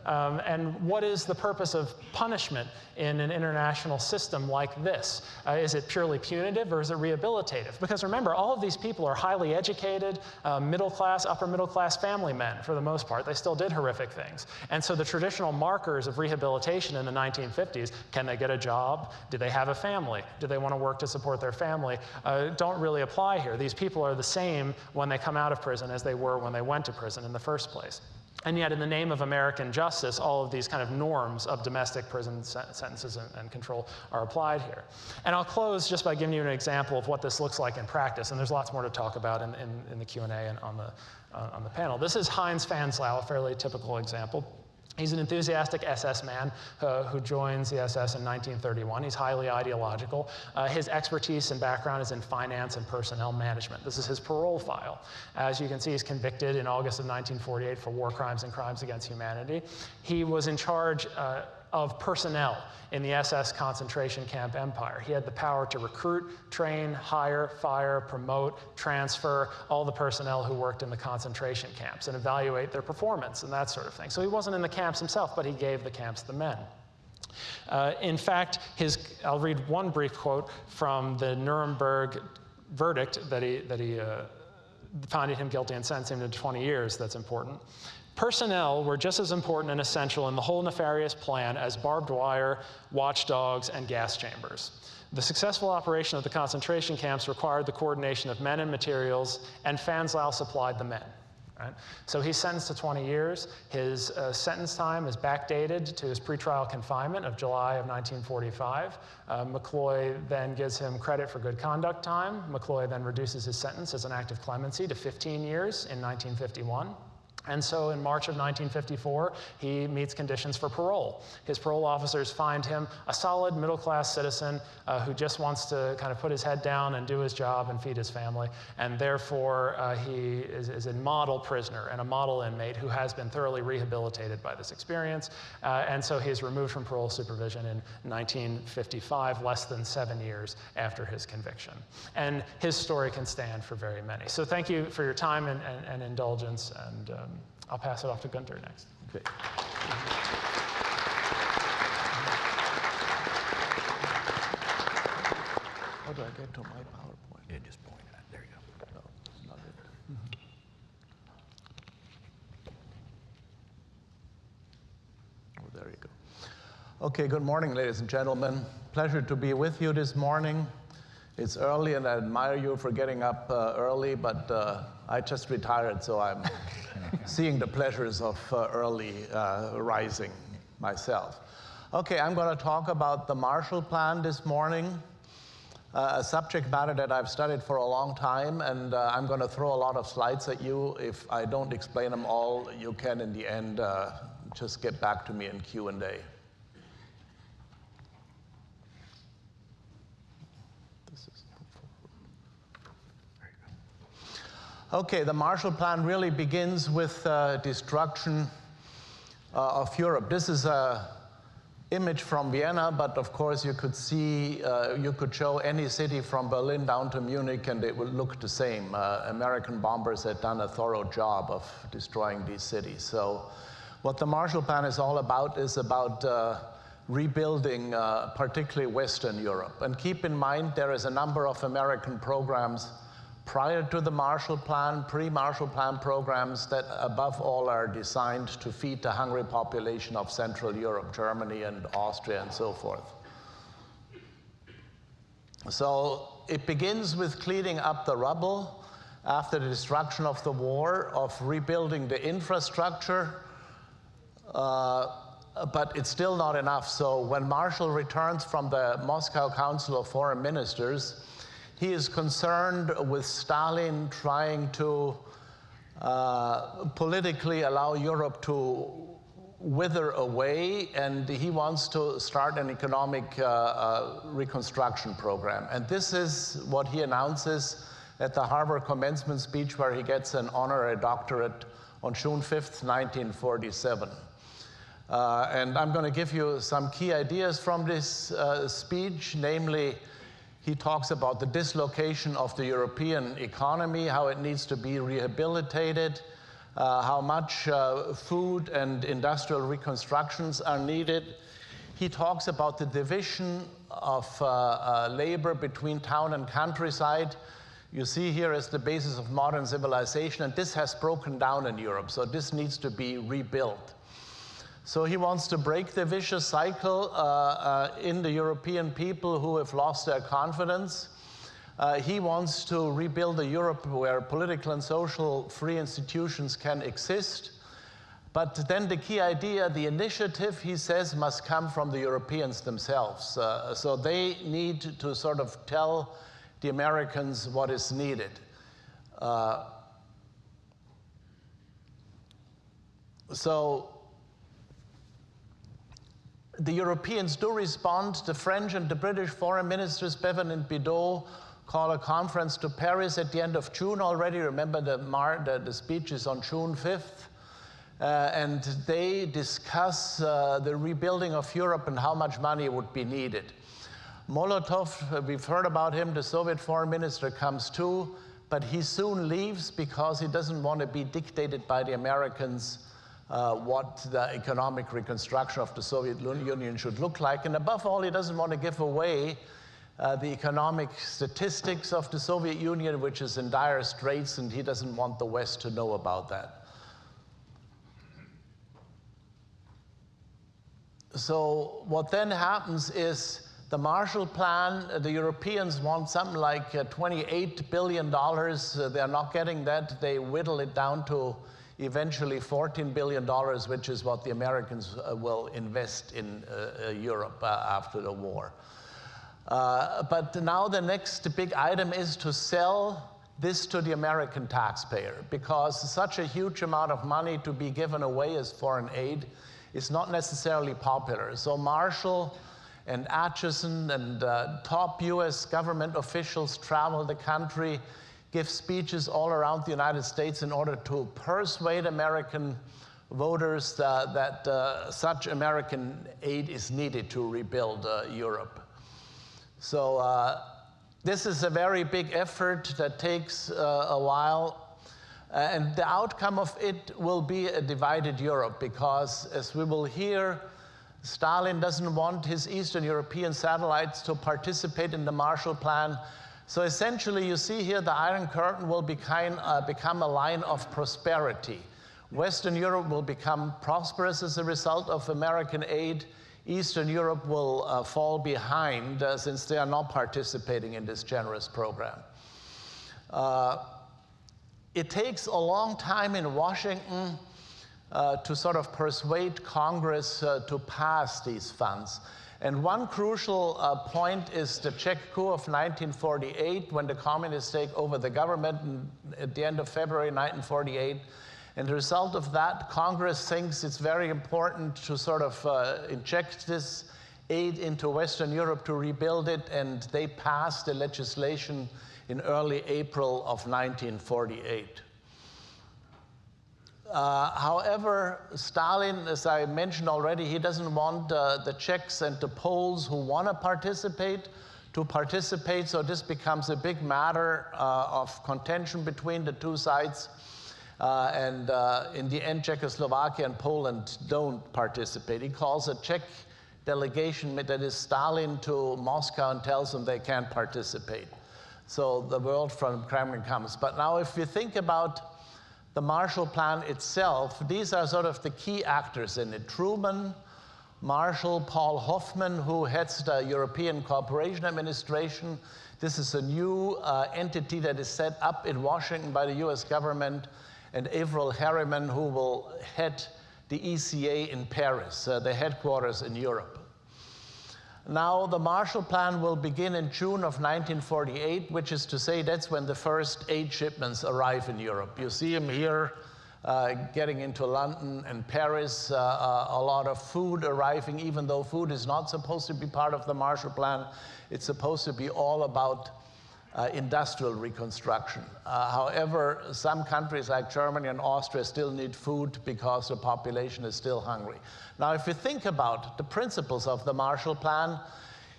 And what is the purpose of punishment in an international system like this? Is it purely punitive or is it rehabilitative? Because remember, all of these people are highly educated, middle class, upper middle class family men for the most part. They still did horrific things. And so the traditional markers of rehabilitation in the 1950s, can they get a job? Do they have a family? Do they want to work to support their family? Don't really apply here. These people are the same when they come out of prison as they were when they went to prison in the first place. And yet, in the name of American justice, all of these kind of norms of domestic prison sentences and control are applied here. And I'll close just by giving you an example of what this looks like in practice. And there's lots more to talk about in the Q&A and on the panel. This is Heinz Fanslau, a fairly typical example. He's an enthusiastic SS man who joins the SS in 1931. He's highly ideological. His expertise and background is in finance and personnel management. This is his parole file. As you can see, he's convicted in August of 1948 for war crimes and crimes against humanity. He was in charge of personnel in the SS concentration camp empire. He had the power to recruit, train, hire, fire, promote, transfer all the personnel who worked in the concentration camps and evaluate their performance and that sort of thing. So he wasn't in the camps himself, but he gave the camps the men. In fact, I'll read one brief quote from the Nuremberg verdict that he finding him guilty and sentencing him to 20 years. That's important. Personnel were just as important and essential in the whole nefarious plan as barbed wire, watchdogs, and gas chambers. The successful operation of the concentration camps required the coordination of men and materials, and Fanslau supplied the men. Right? So he's sentenced to 20 years. His sentence time is backdated to his pretrial confinement of July of 1945. McCloy then gives him credit for good conduct time. McCloy then reduces his sentence as an act of clemency to 15 years in 1951. And so in March of 1954, he meets conditions for parole. His parole officers find him a solid middle-class citizen who just wants to kind of put his head down and do his job and feed his family. And therefore, he is a model prisoner and a model inmate who has been thoroughly rehabilitated by this experience. And so he is removed from parole supervision in 1955, less than 7 years after his conviction. And his story can stand for very many. So thank you for your time and indulgence. And I'll pass it off to Günter next. Okay. How do I get to my PowerPoint? Yeah, just point at it. There you go. No, it's not it. Okay, good morning, ladies and gentlemen. Pleasure to be with you this morning. It's early, and I admire you for getting up early, but I just retired, so I'm seeing the pleasures of early rising myself. Okay, I'm going to talk about the Marshall Plan this morning, a subject matter that I've studied for a long time, and I'm going to throw a lot of slides at you. If I don't explain them all, you can, in the end, just get back to me in Q&A. Okay, the Marshall Plan really begins with destruction of Europe. This is an image from Vienna, but of course you could see, you could show any city from Berlin down to Munich and it would look the same. American bombers had done a thorough job of destroying these cities. So what the Marshall Plan is all about is about rebuilding particularly Western Europe. And keep in mind there is a number of American programs prior to the Marshall Plan, pre-Marshall Plan programs that above all are designed to feed the hungry population of Central Europe, Germany and Austria and so forth. So it begins with cleaning up the rubble after the destruction of the war, of rebuilding the infrastructure, but it's still not enough. So when Marshall returns from the Moscow Council of Foreign Ministers, he is concerned with Stalin trying to politically allow Europe to wither away, and he wants to start an economic reconstruction program. And this is what he announces at the Harvard commencement speech, where he gets an honorary doctorate on June 5th, 1947. And I'm going to give you some key ideas from this speech, namely, he talks about the dislocation of the European economy, how it needs to be rehabilitated, how much food and industrial reconstructions are needed. He talks about the division of labor between town and countryside. You see here as the basis of modern civilization, and this has broken down in Europe, so this needs to be rebuilt. So he wants to break the vicious cycle in the European people who have lost their confidence. He wants to rebuild a Europe where political and social free institutions can exist. But then the key idea, the initiative, he says, must come from the Europeans themselves. So they need to sort of tell the Americans what is needed. So the Europeans do respond. The French and the British foreign ministers, Bevan and Bidot, call a conference to Paris at the end of June already. Remember, the speech is on June 5th. And they discuss the rebuilding of Europe and how much money would be needed. Molotov, we've heard about him, the Soviet foreign minister, comes too, but he soon leaves because he doesn't want to be dictated by the Americans what the economic reconstruction of the Soviet Union should look like. And above all, he doesn't want to give away the economic statistics of the Soviet Union, which is in dire straits, and he doesn't want the West to know about that. So what then happens is the Marshall Plan, the Europeans want something like $28 billion. They're not getting that. They whittle it down to eventually $14 billion, which is what the Americans will invest in Europe after the war. But now the next big item is to sell this to the American taxpayer, because such a huge amount of money to be given away as foreign aid is not necessarily popular. So Marshall and Hutchinson and top US government officials travel the country, give speeches all around the United States in order to persuade American voters that such American aid is needed to rebuild Europe. So this is a very big effort that takes a while, and the outcome of it will be a divided Europe, because as we will hear, Stalin doesn't want his Eastern European satellites to participate in the Marshall Plan. So essentially, you see here, the Iron Curtain will become a line of prosperity. Western Europe will become prosperous as a result of American aid. Eastern Europe will fall behind since they are not participating in this generous program. It takes a long time in Washington to sort of persuade Congress to pass these funds. And one crucial point is the Czech coup of 1948, when the communists take over the government at the end of February 1948. And the result of that, Congress thinks it's very important to sort of inject this aid into Western Europe to rebuild it, and they passed the legislation in early April of 1948. However, Stalin, as I mentioned already, he doesn't want the Czechs and the Poles who want to participate, so this becomes a big matter of contention between the two sides. In the end, Czechoslovakia and Poland don't participate. He calls a Czech delegation, that is Stalin, to Moscow and tells them they can't participate. So the word from Kremlin comes. But now if you think about the Marshall Plan itself, these are sort of the key actors in it. Truman, Marshall, Paul Hoffman, who heads the European Cooperation Administration. This is a new entity that is set up in Washington by the US government, and Averell Harriman, who will head the ECA in Paris, the headquarters in Europe. Now, the Marshall Plan will begin in June of 1948, which is to say that's when the first aid shipments arrive in Europe. You see them here getting into London and Paris, a lot of food arriving, even though food is not supposed to be part of the Marshall Plan. It's supposed to be all about industrial reconstruction. However, some countries like Germany and Austria still need food because the population is still hungry. Now, if you think about the principles of the Marshall Plan,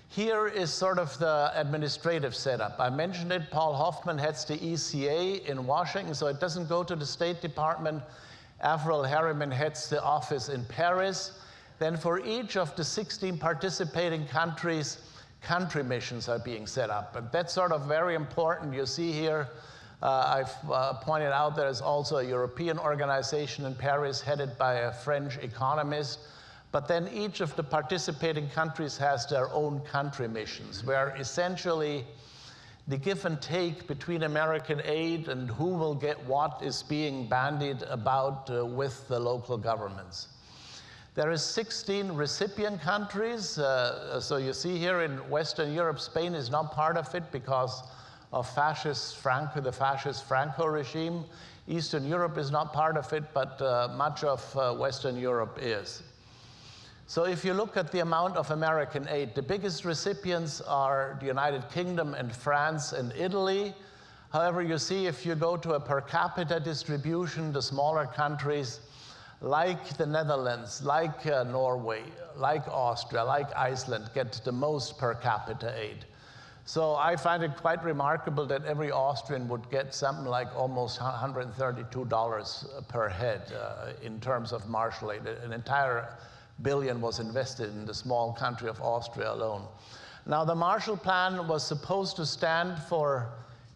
here is sort of the administrative setup. I mentioned it, Paul Hoffman heads the ECA in Washington, so it doesn't go to the State Department. Averell Harriman heads the office in Paris. Then for each of the 16 participating countries, country missions are being set up. And that's sort of very important. You see here, I've pointed out there is also a European organization in Paris headed by a French economist. But then each of the participating countries has their own country missions, where essentially the give and take between American aid and who will get what is being bandied about with the local governments. There is 16 recipient countries. So you see here in Western Europe, Spain is not part of it because of the fascist Franco regime. Eastern Europe is not part of it, but much of Western Europe is. So if you look at the amount of American aid, the biggest recipients are the United Kingdom and France and Italy. However, you see if you go to a per capita distribution, the smaller countries like the Netherlands, like Norway, like Austria, like Iceland get the most per capita aid. So I find it quite remarkable that every Austrian would get something like almost $132 per head in terms of Marshall aid. An entire billion was invested in the small country of Austria alone. Now, the Marshall Plan was supposed to stand for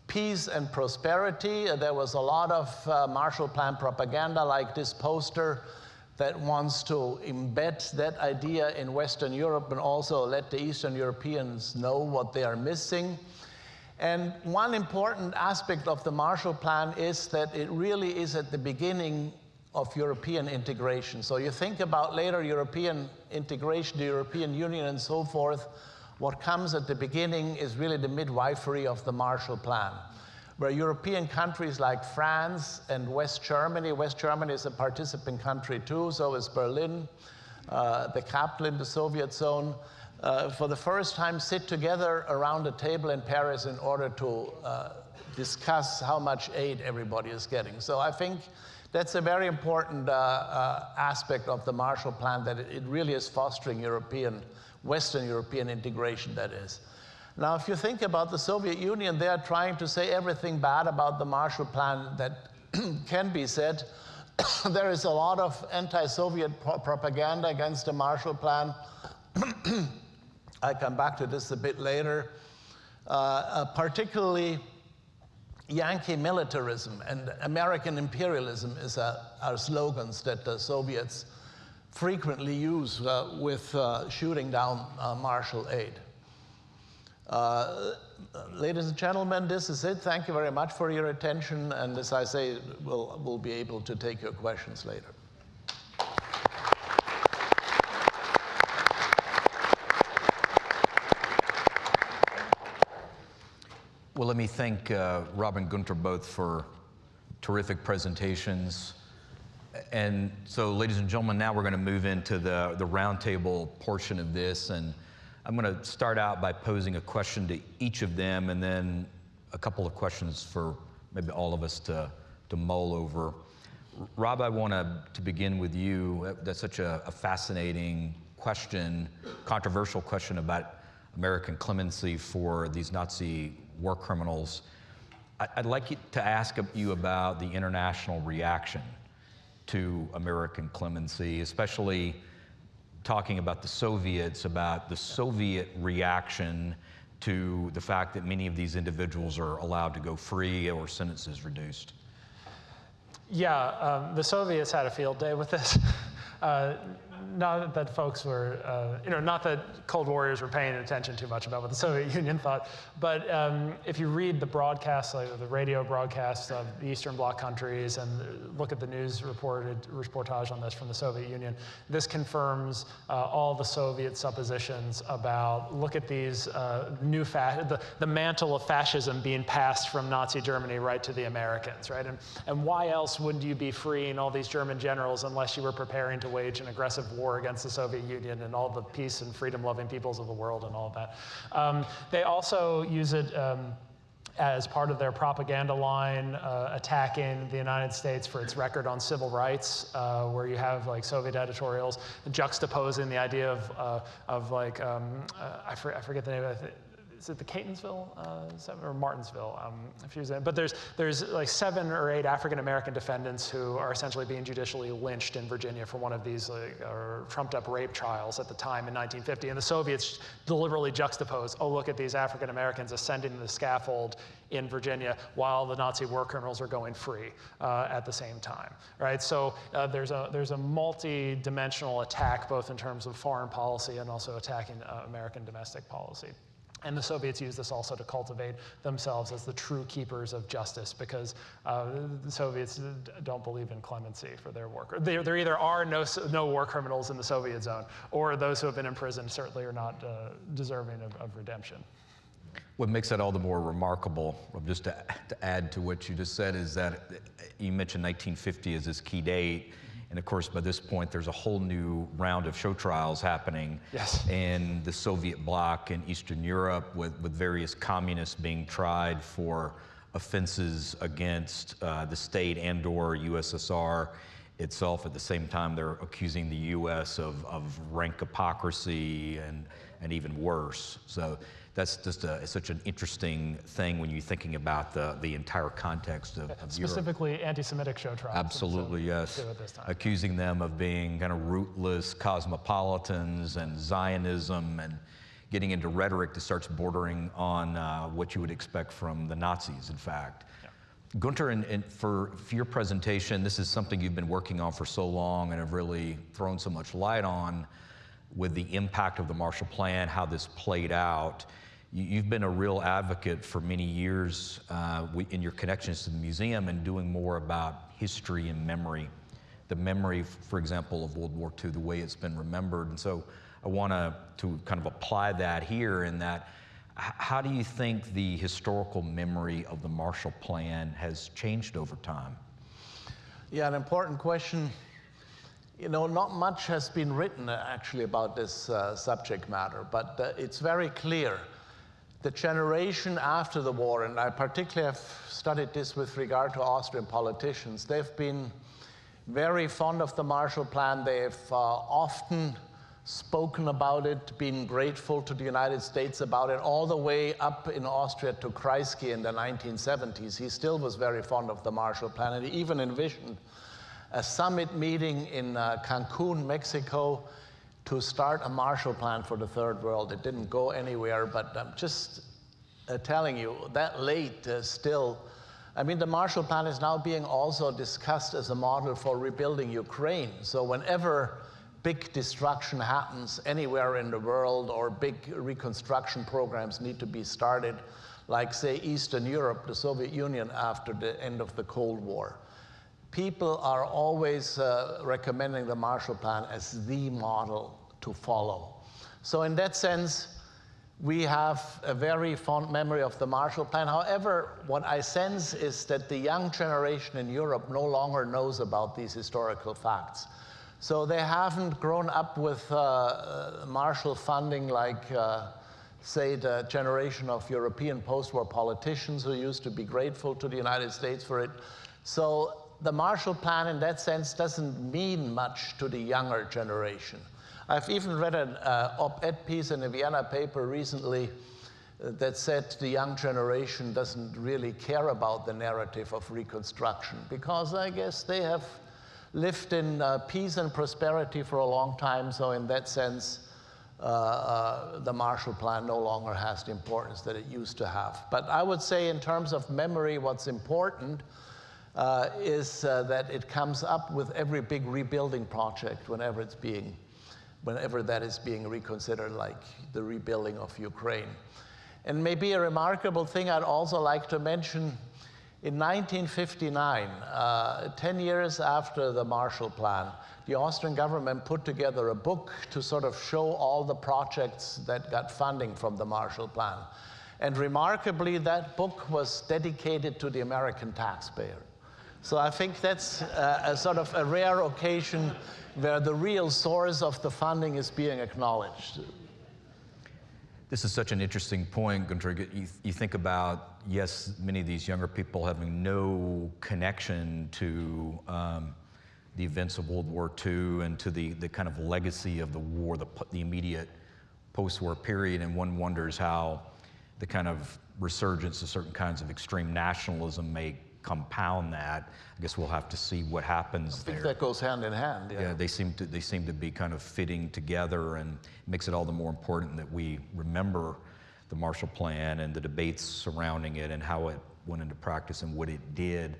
peace and prosperity. There was a lot of Marshall Plan propaganda, like this poster that wants to embed that idea in Western Europe and also let the Eastern Europeans know what they are missing. And one important aspect of the Marshall Plan is that it really is at the beginning of European integration. So you think about later European integration, the European Union and so forth, what comes at the beginning is really the midwifery of the Marshall Plan, where European countries like France and West Germany is a participant country too, so is Berlin, the capital in the Soviet zone, for the first time sit together around a table in Paris in order to discuss how much aid everybody is getting. So I think that's a very important aspect of the Marshall Plan, that it really is fostering Western European integration, that is. Now, if you think about the Soviet Union, they are trying to say everything bad about the Marshall Plan that can be said. There is a lot of anti-Soviet propaganda against the Marshall Plan. I come back to this a bit later. Particularly Yankee militarism and American imperialism are slogans that the Soviets frequently use with shooting down Marshall aid. Ladies and gentlemen, this is it. Thank you very much for your attention. And as I say, we'll be able to take your questions later. Well, let me thank Rob and Günter both for terrific presentations. And so, ladies and gentlemen, now we're going to move into the roundtable portion of this. And I'm going to start out by posing a question to each of them, and then a couple of questions for maybe all of us to mull over. Rob, I want to begin with you. That's such a fascinating question, controversial question about American clemency for these Nazi war criminals. I'd like to ask you about the international reaction to American clemency, especially talking about the Soviets, about the Soviet reaction to the fact that many of these individuals are allowed to go free or sentences reduced. Yeah, the Soviets had a field day with this. Not that folks were, not that Cold Warriors were paying attention too much about what the Soviet Union thought, but if you read the broadcasts, like the radio broadcasts of the Eastern Bloc countries, and look at the news reportage on this from the Soviet Union, this confirms all the Soviet suppositions about, look at these the mantle of fascism being passed from Nazi Germany right to the Americans, right? And why else would you be freeing all these German generals unless you were preparing to wage an aggressive war against the Soviet Union and all the peace and freedom-loving peoples of the world and all of that. They also use it as part of their propaganda line, attacking the United States for its record on civil rights, where you have like Soviet editorials juxtaposing the idea of like, I forget the name of it. Is it the Catonsville or Martinsville? But there's like 7 or 8 African-American defendants who are essentially being judicially lynched in Virginia for one of these trumped-up rape trials at the time in 1950. And the Soviets deliberately juxtaposed, oh, look at these African-Americans ascending the scaffold in Virginia while the Nazi war criminals are going free at the same time, right? So there's a multi-dimensional attack, both in terms of foreign policy and also attacking American domestic policy. And the Soviets use this also to cultivate themselves as the true keepers of justice, because the Soviets don't believe in clemency for their work. There either are no war criminals in the Soviet zone, or those who have been imprisoned certainly are not deserving of redemption. What makes that all the more remarkable, just to add to what you just said, is that you mentioned 1950 as this key date. And of course, by this point, there's a whole new round of show trials happening in the Soviet bloc in Eastern Europe, with various communists being tried for offenses against the state and/or USSR itself. At the same time, they're accusing the U.S. of rank hypocrisy and even worse. So that's just such an interesting thing when you're thinking about the entire context of specifically Europe. Anti-Semitic show trials. Absolutely, yes. Accusing them of being kind of rootless cosmopolitans and Zionism, and getting into rhetoric that starts bordering on what you would expect from the Nazis, in fact. Yeah. Günter, and for your presentation, this is something you've been working on for so long and have really thrown so much light on, with the impact of the Marshall Plan, how this played out. You've been a real advocate for many years in your connections to the museum and doing more about history and memory. The memory, for example, of World War II, the way it's been remembered. And so I want to kind of apply that here, in that, how do you think the historical memory of the Marshall Plan has changed over time? Yeah, an important question. You know, not much has been written actually about this subject matter, but it's very clear. The generation after the war, and I particularly have studied this with regard to Austrian politicians, they've been very fond of the Marshall Plan. They've often spoken about it, been grateful to the United States about it, all the way up in Austria to Kreisky in the 1970s. He still was very fond of the Marshall Plan, and he even envisioned a summit meeting in Cancun, Mexico, to start a Marshall Plan for the Third World. It didn't go anywhere, but I'm just telling you, that late still. I mean, the Marshall Plan is now being also discussed as a model for rebuilding Ukraine. So whenever big destruction happens anywhere in the world or big reconstruction programs need to be started, like, say, Eastern Europe, the Soviet Union after the end of the Cold War, people are always recommending the Marshall Plan as the model to follow. So in that sense, we have a very fond memory of the Marshall Plan. However, what I sense is that the young generation in Europe no longer knows about these historical facts. So they haven't grown up with Marshall funding like, say, the generation of European post-war politicians who used to be grateful to the United States for it. So the Marshall Plan, in that sense, doesn't mean much to the younger generation. I've even read an op-ed piece in a Vienna paper recently that said the young generation doesn't really care about the narrative of Reconstruction, because I guess they have lived in peace and prosperity for a long time. So in that sense, the Marshall Plan no longer has the importance that it used to have. But I would say in terms of memory, what's important is that it comes up with every big rebuilding project whenever that is being reconsidered, like the rebuilding of Ukraine. And maybe a remarkable thing I'd also like to mention, in 1959, 10 years after the Marshall Plan, the Austrian government put together a book to sort of show all the projects that got funding from the Marshall Plan. And remarkably, that book was dedicated to the American taxpayer. So I think that's a sort of a rare occasion where the real source of the funding is being acknowledged. This is such an interesting point, Günter. You think about, yes, many of these younger people having no connection to the events of World War II and to the kind of legacy of the war, the immediate post-war period, and one wonders how the kind of resurgence of certain kinds of extreme nationalism may compound that. I guess we'll have to see what happens there. I think that goes hand in hand. Yeah, they seem to be kind of fitting together, and it makes it all the more important that we remember the Marshall Plan and the debates surrounding it and how it went into practice and what it did.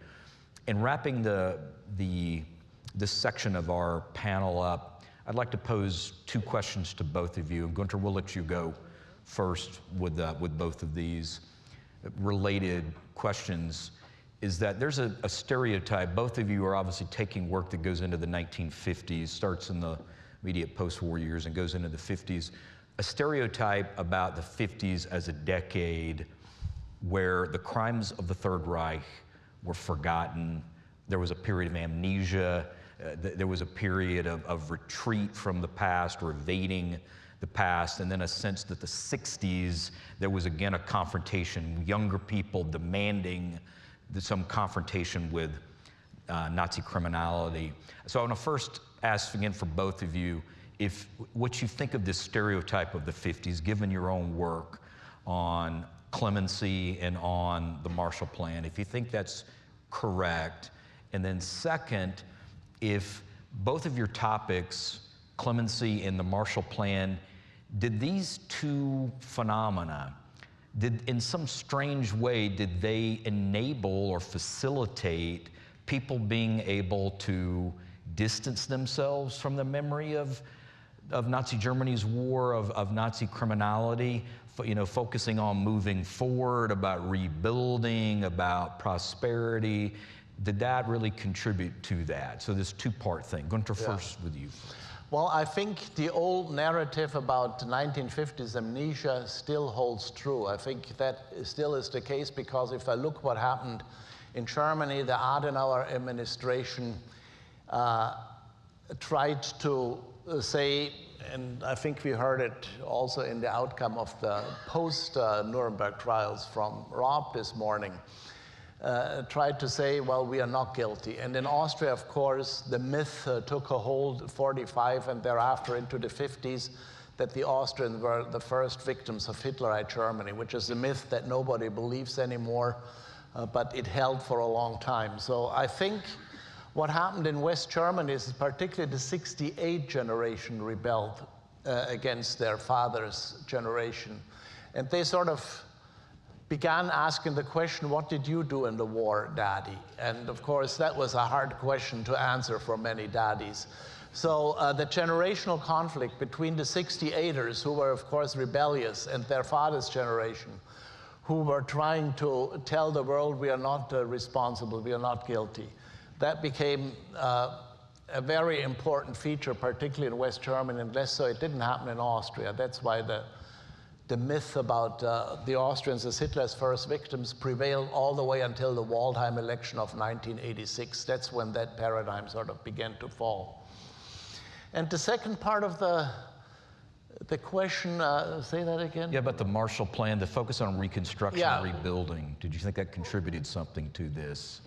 In wrapping this section of our panel up, I'd like to pose two questions to both of you. And Günter, we'll let you go first with both of these related questions. Is that there's a stereotype. Both of you are obviously taking work that goes into the 1950s, starts in the immediate post-war years and goes into the 50s. A stereotype about the 50s as a decade where the crimes of the Third Reich were forgotten. There was a period of amnesia. There was a period of retreat from the past or evading the past, and then a sense that the 60s, there was again a confrontation, younger people demanding some confrontation with Nazi criminality. So I want to first ask again for both of you, if what you think of this stereotype of the 50s, given your own work on clemency and on the Marshall Plan, if you think that's correct. And then second, if both of your topics, clemency and the Marshall Plan, did these two phenomena, in some strange way, did they enable or facilitate people being able to distance themselves from the memory of Nazi Germany's war, of Nazi criminality, focusing on moving forward, about rebuilding, about prosperity? Did that really contribute to that? So this two-part thing. Günter, first with you. Well, I think the old narrative about the 1950s amnesia still holds true. I think that still is the case, because if I look what happened in Germany, the Adenauer administration tried to say, and I think we heard it also in the outcome of the post-Nuremberg trials from Rob this morning, tried to say, well, we are not guilty. And in Austria, of course, the myth took a hold 45 and thereafter into the 50s that the Austrians were the first victims of Hitlerite Germany, which is a myth that nobody believes anymore, but it held for a long time. So I think what happened in West Germany is particularly the 68 generation rebelled against their father's generation. And they sort of began asking the question, what did you do in the war, Daddy? And of course, that was a hard question to answer for many daddies. So the generational conflict between the 68ers, who were of course rebellious, and their father's generation, who were trying to tell the world we are not responsible, we are not guilty. That became a very important feature, particularly in West Germany, and less so it didn't happen in Austria. That's why the myth about the Austrians as Hitler's first victims prevailed all the way until the Waldheim election of 1986. That's when that paradigm sort of began to fall. And the second part of the question, say that again? Yeah, about the Marshall Plan, the focus on reconstruction and rebuilding. Did you think that contributed something to this,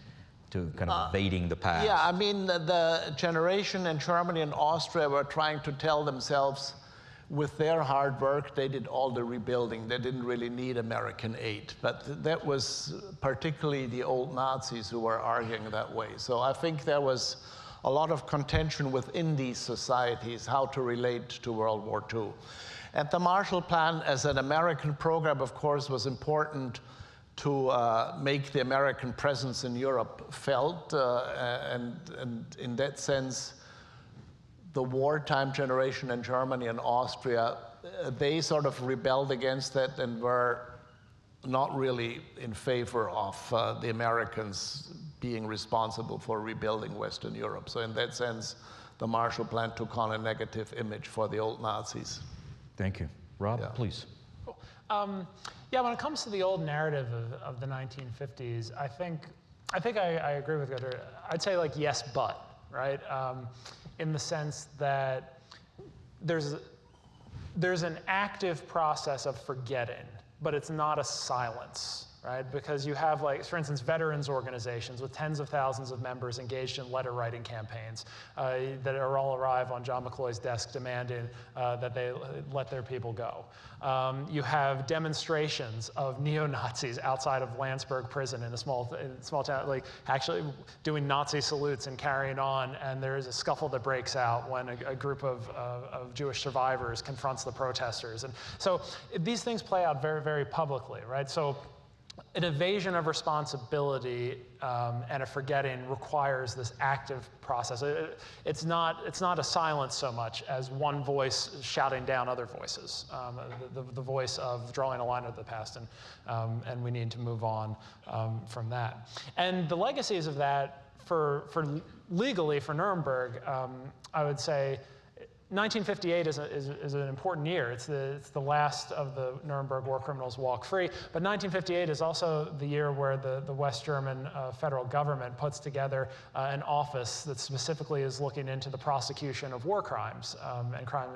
to kind of evading the past? Yeah, I mean, the generation in Germany and Austria were trying to tell themselves with their hard work, they did all the rebuilding. They didn't really need American aid. But that was particularly the old Nazis who were arguing that way. So I think there was a lot of contention within these societies how to relate to World War II. And the Marshall Plan as an American program, of course, was important to make the American presence in Europe felt. And in that sense, the wartime generation in Germany and Austria, they sort of rebelled against that and were not really in favor of the Americans being responsible for rebuilding Western Europe. So in that sense, the Marshall Plan took on a negative image for the old Nazis. Thank you. Rob, please. Cool. Yeah, when it comes to the old narrative of the 1950s, I think I agree with Günter. I'd say like yes, but, right? In the sense that there's an active process of forgetting, but it's not a silence, right? Because you have, like, for instance, veterans organizations with tens of thousands of members engaged in letter writing campaigns that are all arrive on John McCloy's desk demanding that they let their people go. You have demonstrations of neo-Nazis outside of Landsberg prison in a small town, like actually doing Nazi salutes and carrying on, and there is a scuffle that breaks out when a group of Jewish survivors confronts the protesters. And so these things play out very, very publicly, right? So an evasion of responsibility and a forgetting requires this active process. It's not a silence so much as one voice shouting down other voices, the voice of drawing a line of the past, and we need to move on from that. And the legacies of that, for legally for Nuremberg, I would say 1958 is an important year. It's the last of the Nuremberg war criminals walk free. But 1958 is also the year where the West German federal government puts together an office that specifically is looking into the prosecution of war crimes and crime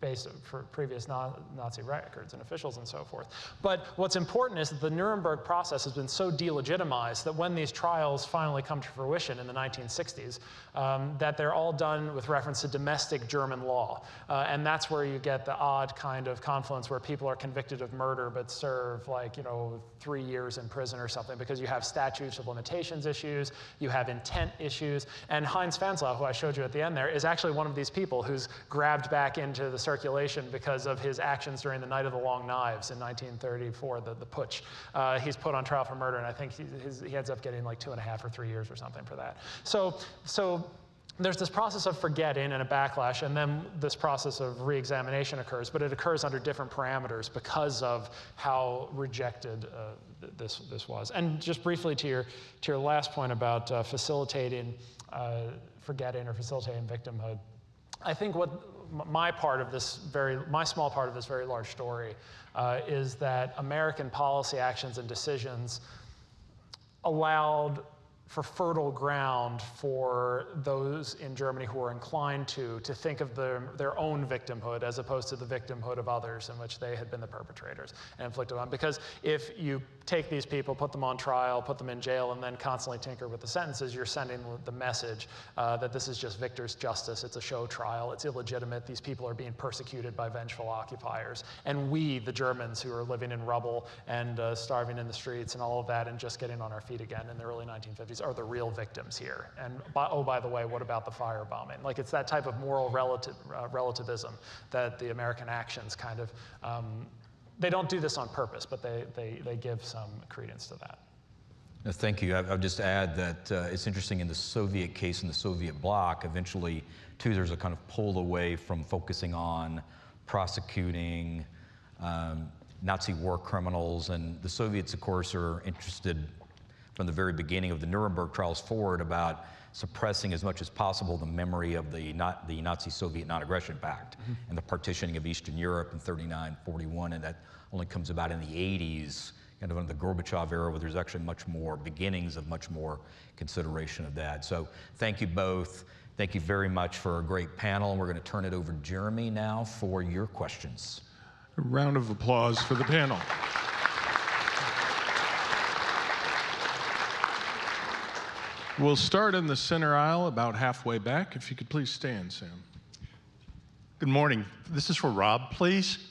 based for previous Nazi records and officials and so forth. But what's important is that the Nuremberg process has been so delegitimized that when these trials finally come to fruition in the 1960s, that they're all done with reference to domestic German law. And that's where you get the odd kind of confluence where people are convicted of murder but serve, like, 3 years in prison or something, because you have statutes of limitations issues, you have intent issues, and Heinz Fanslau, who I showed you at the end there, is actually one of these people who's grabbed back into the circulation because of his actions during the Night of the Long Knives in 1934, the putsch. He's put on trial for murder, and I think he ends up getting like 2.5 or 3 years or something for that. So there's this process of forgetting and a backlash, and then this process of re-examination occurs, but it occurs under different parameters because of how rejected this was. And just briefly to your last point about facilitating forgetting or facilitating victimhood, I think what my small part of this very large story is that American policy actions and decisions allowed for fertile ground for those in Germany who are inclined to think of their own victimhood as opposed to the victimhood of others in which they had been the perpetrators and inflicted on. Because if you take these people, put them on trial, put them in jail, and then constantly tinker with the sentences, you're sending the message that this is just victor's justice, it's a show trial, it's illegitimate, these people are being persecuted by vengeful occupiers. And we, the Germans who are living in rubble and starving in the streets and all of that and just getting on our feet again in the early 1950s, are the real victims here. And by the way, what about the firebombing? Like, it's that type of moral relativism that the American actions kind of, they don't do this on purpose, but they give some credence to that. Thank you. I would just add that it's interesting in the Soviet case, in the Soviet bloc, eventually, too, there's a kind of pull away from focusing on prosecuting Nazi war criminals. And the Soviets, of course, are interested from the very beginning of the Nuremberg trials forward about suppressing as much as possible the memory of the Nazi-Soviet Non-Aggression Pact and the partitioning of Eastern Europe in 39, 41, and that only comes about in the 80s, kind of in the Gorbachev era, where there's actually much more beginnings of much more consideration of that. So thank you both. Thank you very much for a great panel. And we're going to turn it over to Jeremy now for your questions. A round of applause for the panel. We'll start in the center aisle, about halfway back. If you could please stand, Sam. Good morning. This is for Rob, please.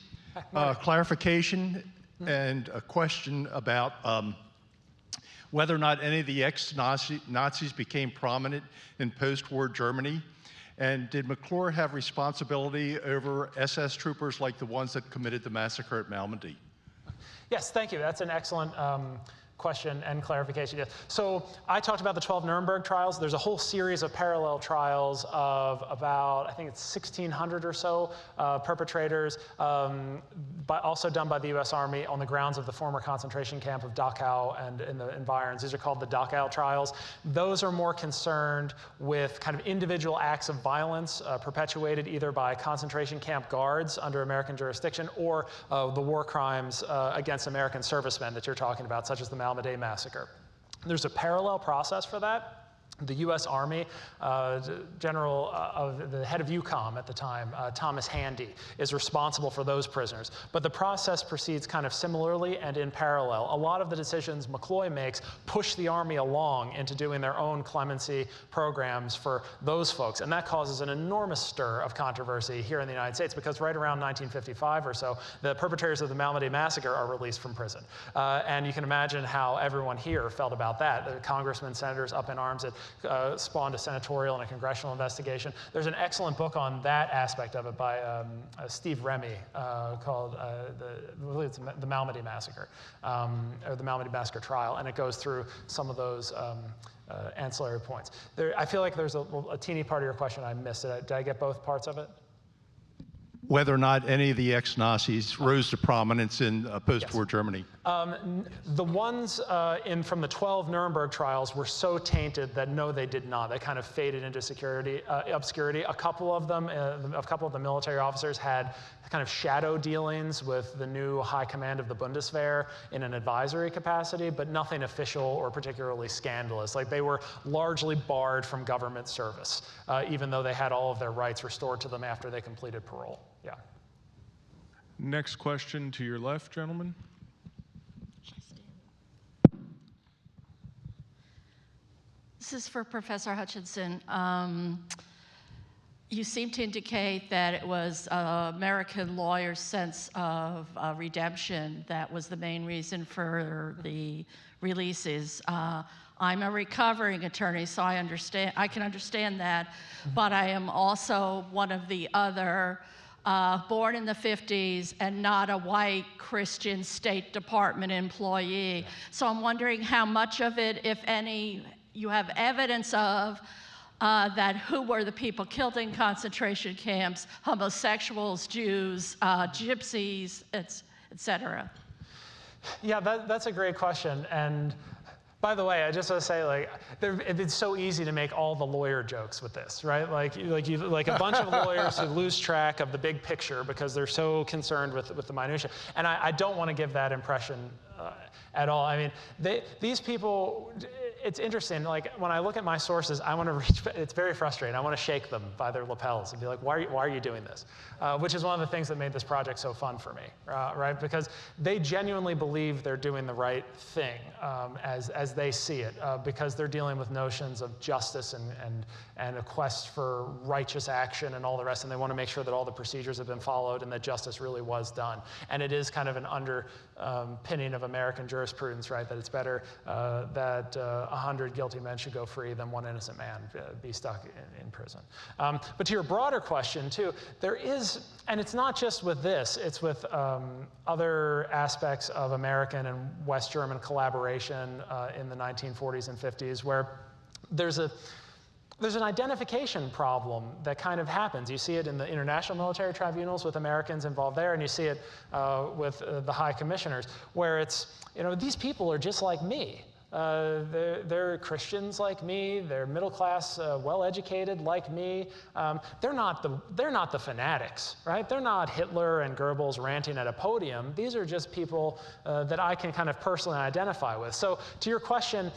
Clarification and a question about whether or not any of the ex-Nazis became prominent in post-war Germany. And did McClure have responsibility over SS troopers like the ones that committed the massacre at Malmedy? Yes, thank you. That's an excellent question and clarification. Yes. So I talked about the 12 Nuremberg trials. There's a whole series of parallel trials of about, I think it's 1,600 or so perpetrators, also done by the US Army on the grounds of the former concentration camp of Dachau and in the environs. These are called the Dachau trials. Those are more concerned with kind of individual acts of violence perpetuated either by concentration camp guards under American jurisdiction or the war crimes against American servicemen that you're talking about, such as the Malmedy massacre. There's a parallel process for that. The U.S. Army, the head of EUCOM at the time, Thomas Handy, is responsible for those prisoners. But the process proceeds kind of similarly and in parallel. A lot of the decisions McCloy makes push the Army along into doing their own clemency programs for those folks. And that causes an enormous stir of controversy here in the United States, because right around 1955 or so, the perpetrators of the Malmedy massacre are released from prison. And you can imagine how everyone here felt about that. The congressmen, senators up in arms. It spawned a senatorial and a congressional investigation. There's an excellent book on that aspect of it by Steve Remy called the Malmedy Massacre, or the Malmedy Massacre Trial, and it goes through some of those ancillary points. I feel like there's a teeny part of your question I missed. Did I get both parts of it? Whether or not any of the ex-Nazis rose to prominence in post-war Germany. The ones from the 12 Nuremberg trials were so tainted that no, they did not. They kind of faded into obscurity. A couple of them, a couple of the military officers had kind of shadow dealings with the new high command of the Bundeswehr in an advisory capacity, but nothing official or particularly scandalous. Like, they were largely barred from government service, even though they had all of their rights restored to them after they completed parole. Yeah. Next question to your left, gentlemen. This is for Professor Hutchinson. You seem to indicate that it was American lawyers' sense of redemption that was the main reason for the releases. I'm a recovering attorney, so I can understand that, but I am also one of the other born in the 50s and not a white Christian State Department employee. Yeah. So I'm wondering how much of it, if any, you have evidence of that who were the people killed in concentration camps, homosexuals, Jews, gypsies, et cetera. Yeah, that's a great question. And by the way, I just want to say, like, it's so easy to make all the lawyer jokes with this, right? Like a bunch of lawyers who lose track of the big picture because they're so concerned with the minutia. And I don't want to give that impression at all. I mean, these people, it's interesting. Like, when I look at my sources, I want to reach. It's very frustrating. I want to shake them by their lapels and be like, "Why are you doing this?" Which is one of the things that made this project so fun for me, right? Because they genuinely believe they're doing the right thing as they see it, because they're dealing with notions of justice and a quest for righteous action and all the rest, and they want to make sure that all the procedures have been followed and that justice really was done. And it is kind of an opinion of American jurisprudence, right? That it's better that 100 guilty men should go free than one innocent man be stuck in prison. But to your broader question too, there is, and it's not just with this, it's with other aspects of American and West German collaboration in the 1940s and 50s, where there's an identification problem that kind of happens. You see it in the international military tribunals with Americans involved there, and you see it with the high commissioners, where it's, these people are just like me. They're Christians like me. They're middle class, well-educated like me. They're not the fanatics, right? They're not Hitler and Goebbels ranting at a podium. These are just people that I can kind of personally identify with. So to your question,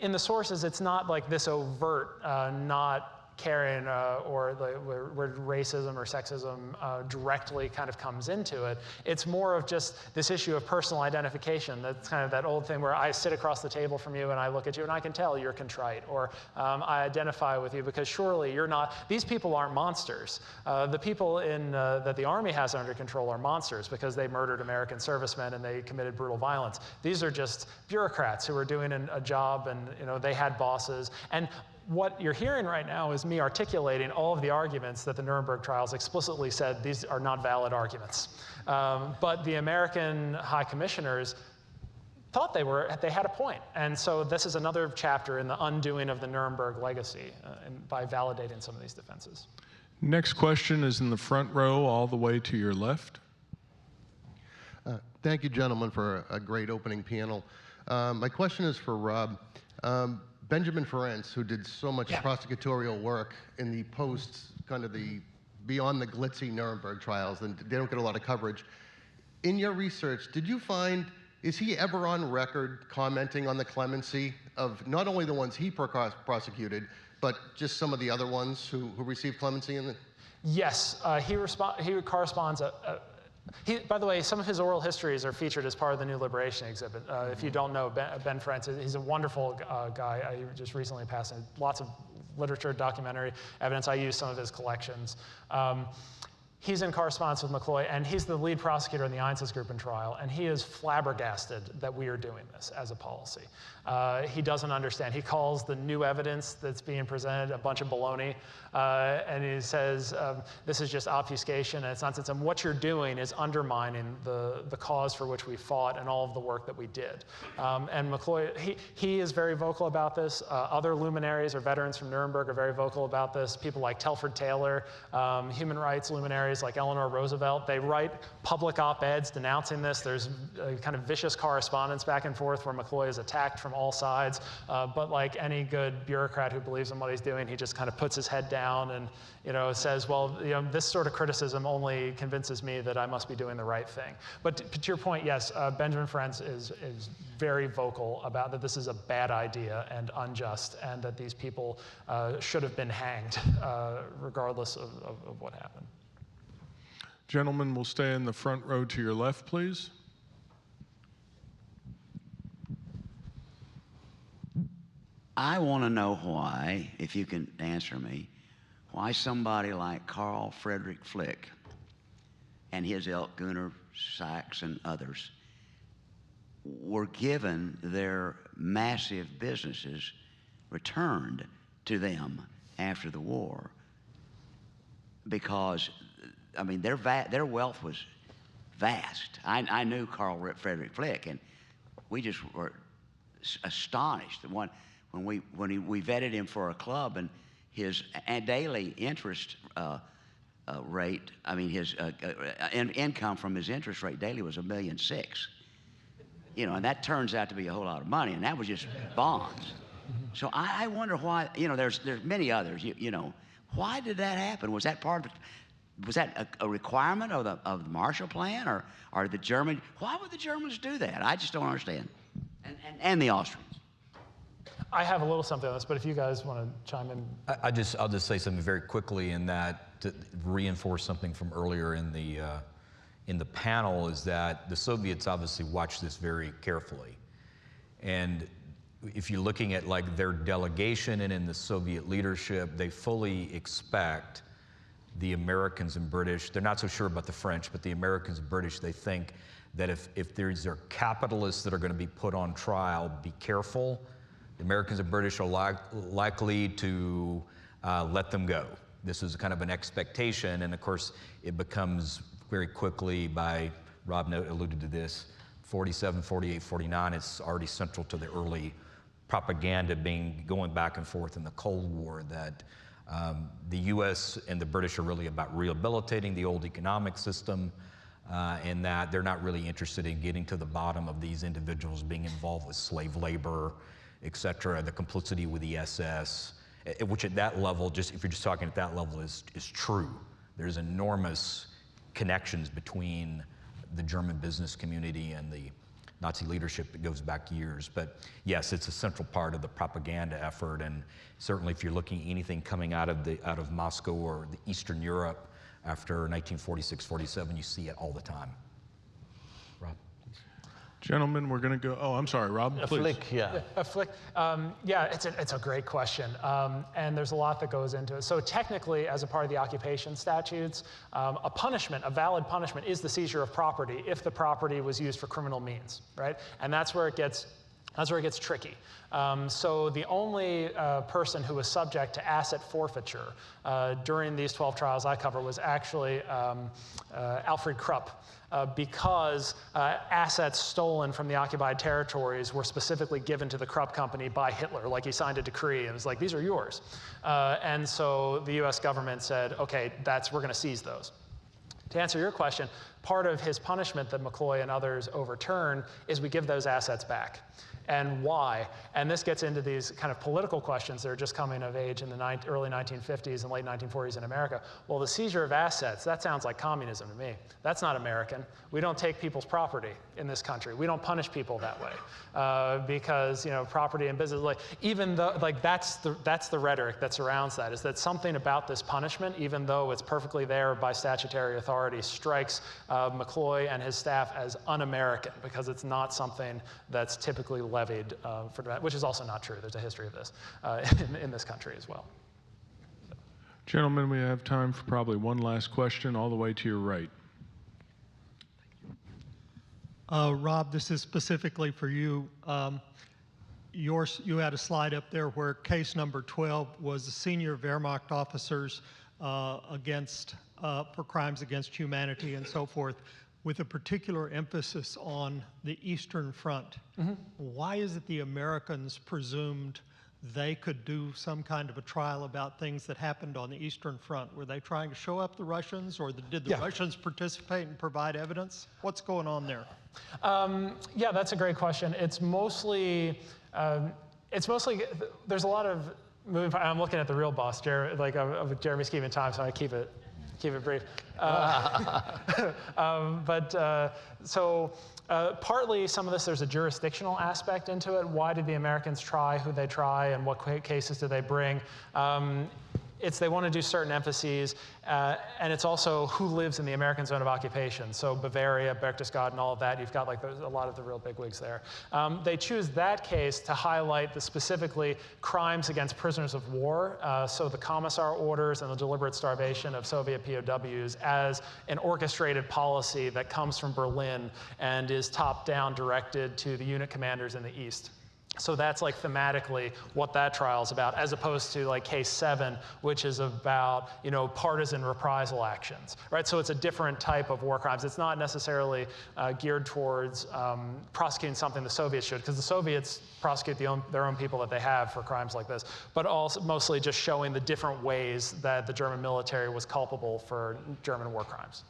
in the sources, it's not like this overt not caring or where racism or sexism directly kind of comes into it. It's more of just this issue of personal identification. That's kind of that old thing where I sit across the table from you and I look at you and I can tell you're contrite, or I identify with you because surely you're not, these people aren't monsters. The people that the Army has under control are monsters because they murdered American servicemen and they committed brutal violence. These are just bureaucrats who are doing a job, and they had bosses. And what you're hearing right now is me articulating all of the arguments that the Nuremberg trials explicitly said these are not valid arguments. But the American high commissioners thought they had a point. And so this is another chapter in the undoing of the Nuremberg legacy by validating some of these defenses. Next question is in the front row, all the way to your left. Thank you, gentlemen, for a great opening panel. My question is for Rob. Benjamin Ferencz, who did so much prosecutorial work in the beyond the glitzy Nuremberg trials, and they don't get a lot of coverage. In your research, did you find, is he ever on record commenting on the clemency of not only the ones he prosecuted, but just some of the other ones who received clemency in the? Yes, he corresponds. By the way, some of his oral histories are featured as part of the New Liberation exhibit. If you don't know Ben Ferencz, he's a wonderful guy. I just recently passed lots of literature, documentary evidence. I use some of his collections. He's in correspondence with McCloy, and he's the lead prosecutor in the Einsatzgruppen trial, and he is flabbergasted that we are doing this as a policy. He doesn't understand. He calls the new evidence that's being presented a bunch of baloney, and he says, this is just obfuscation, and it's nonsense. And what you're doing is undermining the cause for which we fought and all of the work that we did. And McCloy, he is very vocal about this. Other luminaries or veterans from Nuremberg are very vocal about this. People like Telford Taylor, human rights luminaries like Eleanor Roosevelt, they write public op-eds denouncing this. There's a kind of vicious correspondence back and forth where McCloy is attacked from all sides. But like any good bureaucrat who believes in what he's doing, he just kind of puts his head down and says, well, this sort of criticism only convinces me that I must be doing the right thing. But to your point, yes, Benjamin Ferencz is very vocal about that this is a bad idea and unjust, and that these people should have been hanged regardless of what happened. Gentlemen, will stay in the front row to your left, please. I want to know why, if you can answer me, why somebody like Carl Friedrich Flick and his ilk, Gunnar Sachs and others, were given their massive businesses returned to them after the war, because I mean, their wealth was vast. I knew Carl Friedrich Flick, and we just were astonished. When we vetted him for a club, and his daily interest rate, I mean, his income from his interest rate daily was $1.6 million. And that turns out to be a whole lot of money, and that was just bonds. So I wonder why. There's many others. Why did that happen? Was that part of the? Was that a requirement of the Marshall Plan, or the German? Why would the Germans do that? I just don't understand. And the Austrians. I have a little something on this, but if you guys want to chime in. I'll just say something very quickly in that, to reinforce something from earlier in the panel, is that the Soviets obviously watched this very carefully. And if you're looking at like their delegation and in the Soviet leadership, they fully expect the Americans and British, they're not so sure about the French, but the Americans and British, they think that if there's capitalists that are going to be put on trial, be careful. The Americans and British are likely to let them go. This is kind of an expectation, and of course, it becomes very quickly, Rob alluded to this, 47, 48, 49, it's already central to the early propaganda going back and forth in the Cold War that the US and the British are really about rehabilitating the old economic system, and that they're not really interested in getting to the bottom of these individuals being involved with slave labor, et cetera, the complicity with the SS, which at that level, if you're just talking at that level, is true. There's enormous connections between the German business community and the Nazi leadership that goes back years. But yes, it's a central part of the propaganda effort, and certainly if you're looking at anything coming out of Moscow or the Eastern Europe after 1946-47, you see it all the time. Rob? Gentlemen, we're going to go. Oh, I'm sorry, Rob, please. Flick, yeah. Flick, yeah, it's a great question, and there's a lot that goes into it. So technically, as a part of the occupation statutes, a punishment, a valid punishment, is the seizure of property if the property was used for criminal means, right? And that's where it gets tricky. So the only person who was subject to asset forfeiture during these 12 trials I cover was actually Alfred Krupp. Because assets stolen from the occupied territories were specifically given to the Krupp company by Hitler. Like, he signed a decree and was like, these are yours. And so the US government said, okay, we're going to seize those. To answer your question, part of his punishment that McCloy and others overturned is we give those assets back. And why? And this gets into these kind of political questions that are just coming of age in the early 1950s and late 1940s in America. Well, the seizure of assets, that sounds like communism to me. That's not American. We don't take people's property in this country. We don't punish people that way because, property and business, even though, that's the rhetoric that surrounds that, is that something about this punishment, even though it's perfectly there by statutory authority, strikes McCloy and his staff as un-American because it's not something that's typically levied which is also not true. There's a history of this in this country as well. Gentlemen, we have time for probably one last question all the way to your right. Rob, this is specifically for you. You had a slide up there where case number 12 was the senior Wehrmacht officers for crimes against humanity and so forth, with a particular emphasis on the Eastern Front. Mm-hmm. Why is it the Americans presumed they could do some kind of a trial about things that happened on the Eastern Front? Were they trying to show up the Russians, or did the Russians participate and provide evidence? What's going on there? Yeah, that's a great question. It's mostly there's a lot of moving. I'm looking at the real boss, of Jeremy's keeping time, so I keep it brief. Partly some of this, there's a jurisdictional aspect into it. Why did the Americans try who they try, and what cases do they bring? They want to do certain emphases, and it's also who lives in the American zone of occupation. So Bavaria, Berchtesgaden, all of that, you've got a lot of the real bigwigs there. They choose that case to highlight the specifically crimes against prisoners of war, so the Commissar orders and the deliberate starvation of Soviet POWs as an orchestrated policy that comes from Berlin and is top-down directed to the unit commanders in the East. So that's thematically what that trial is about, as opposed to case 7, which is about partisan reprisal actions, right? So it's a different type of war crimes. It's not necessarily geared towards prosecuting something the Soviets should, because the Soviets prosecute their own people that they have for crimes like this, but also mostly just showing the different ways that the German military was culpable for German war crimes.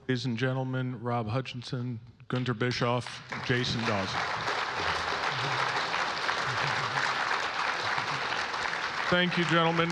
Ladies and gentlemen, Rob Hutchinson, Günter Bischoff, Jason Dawsey. Thank you, gentlemen.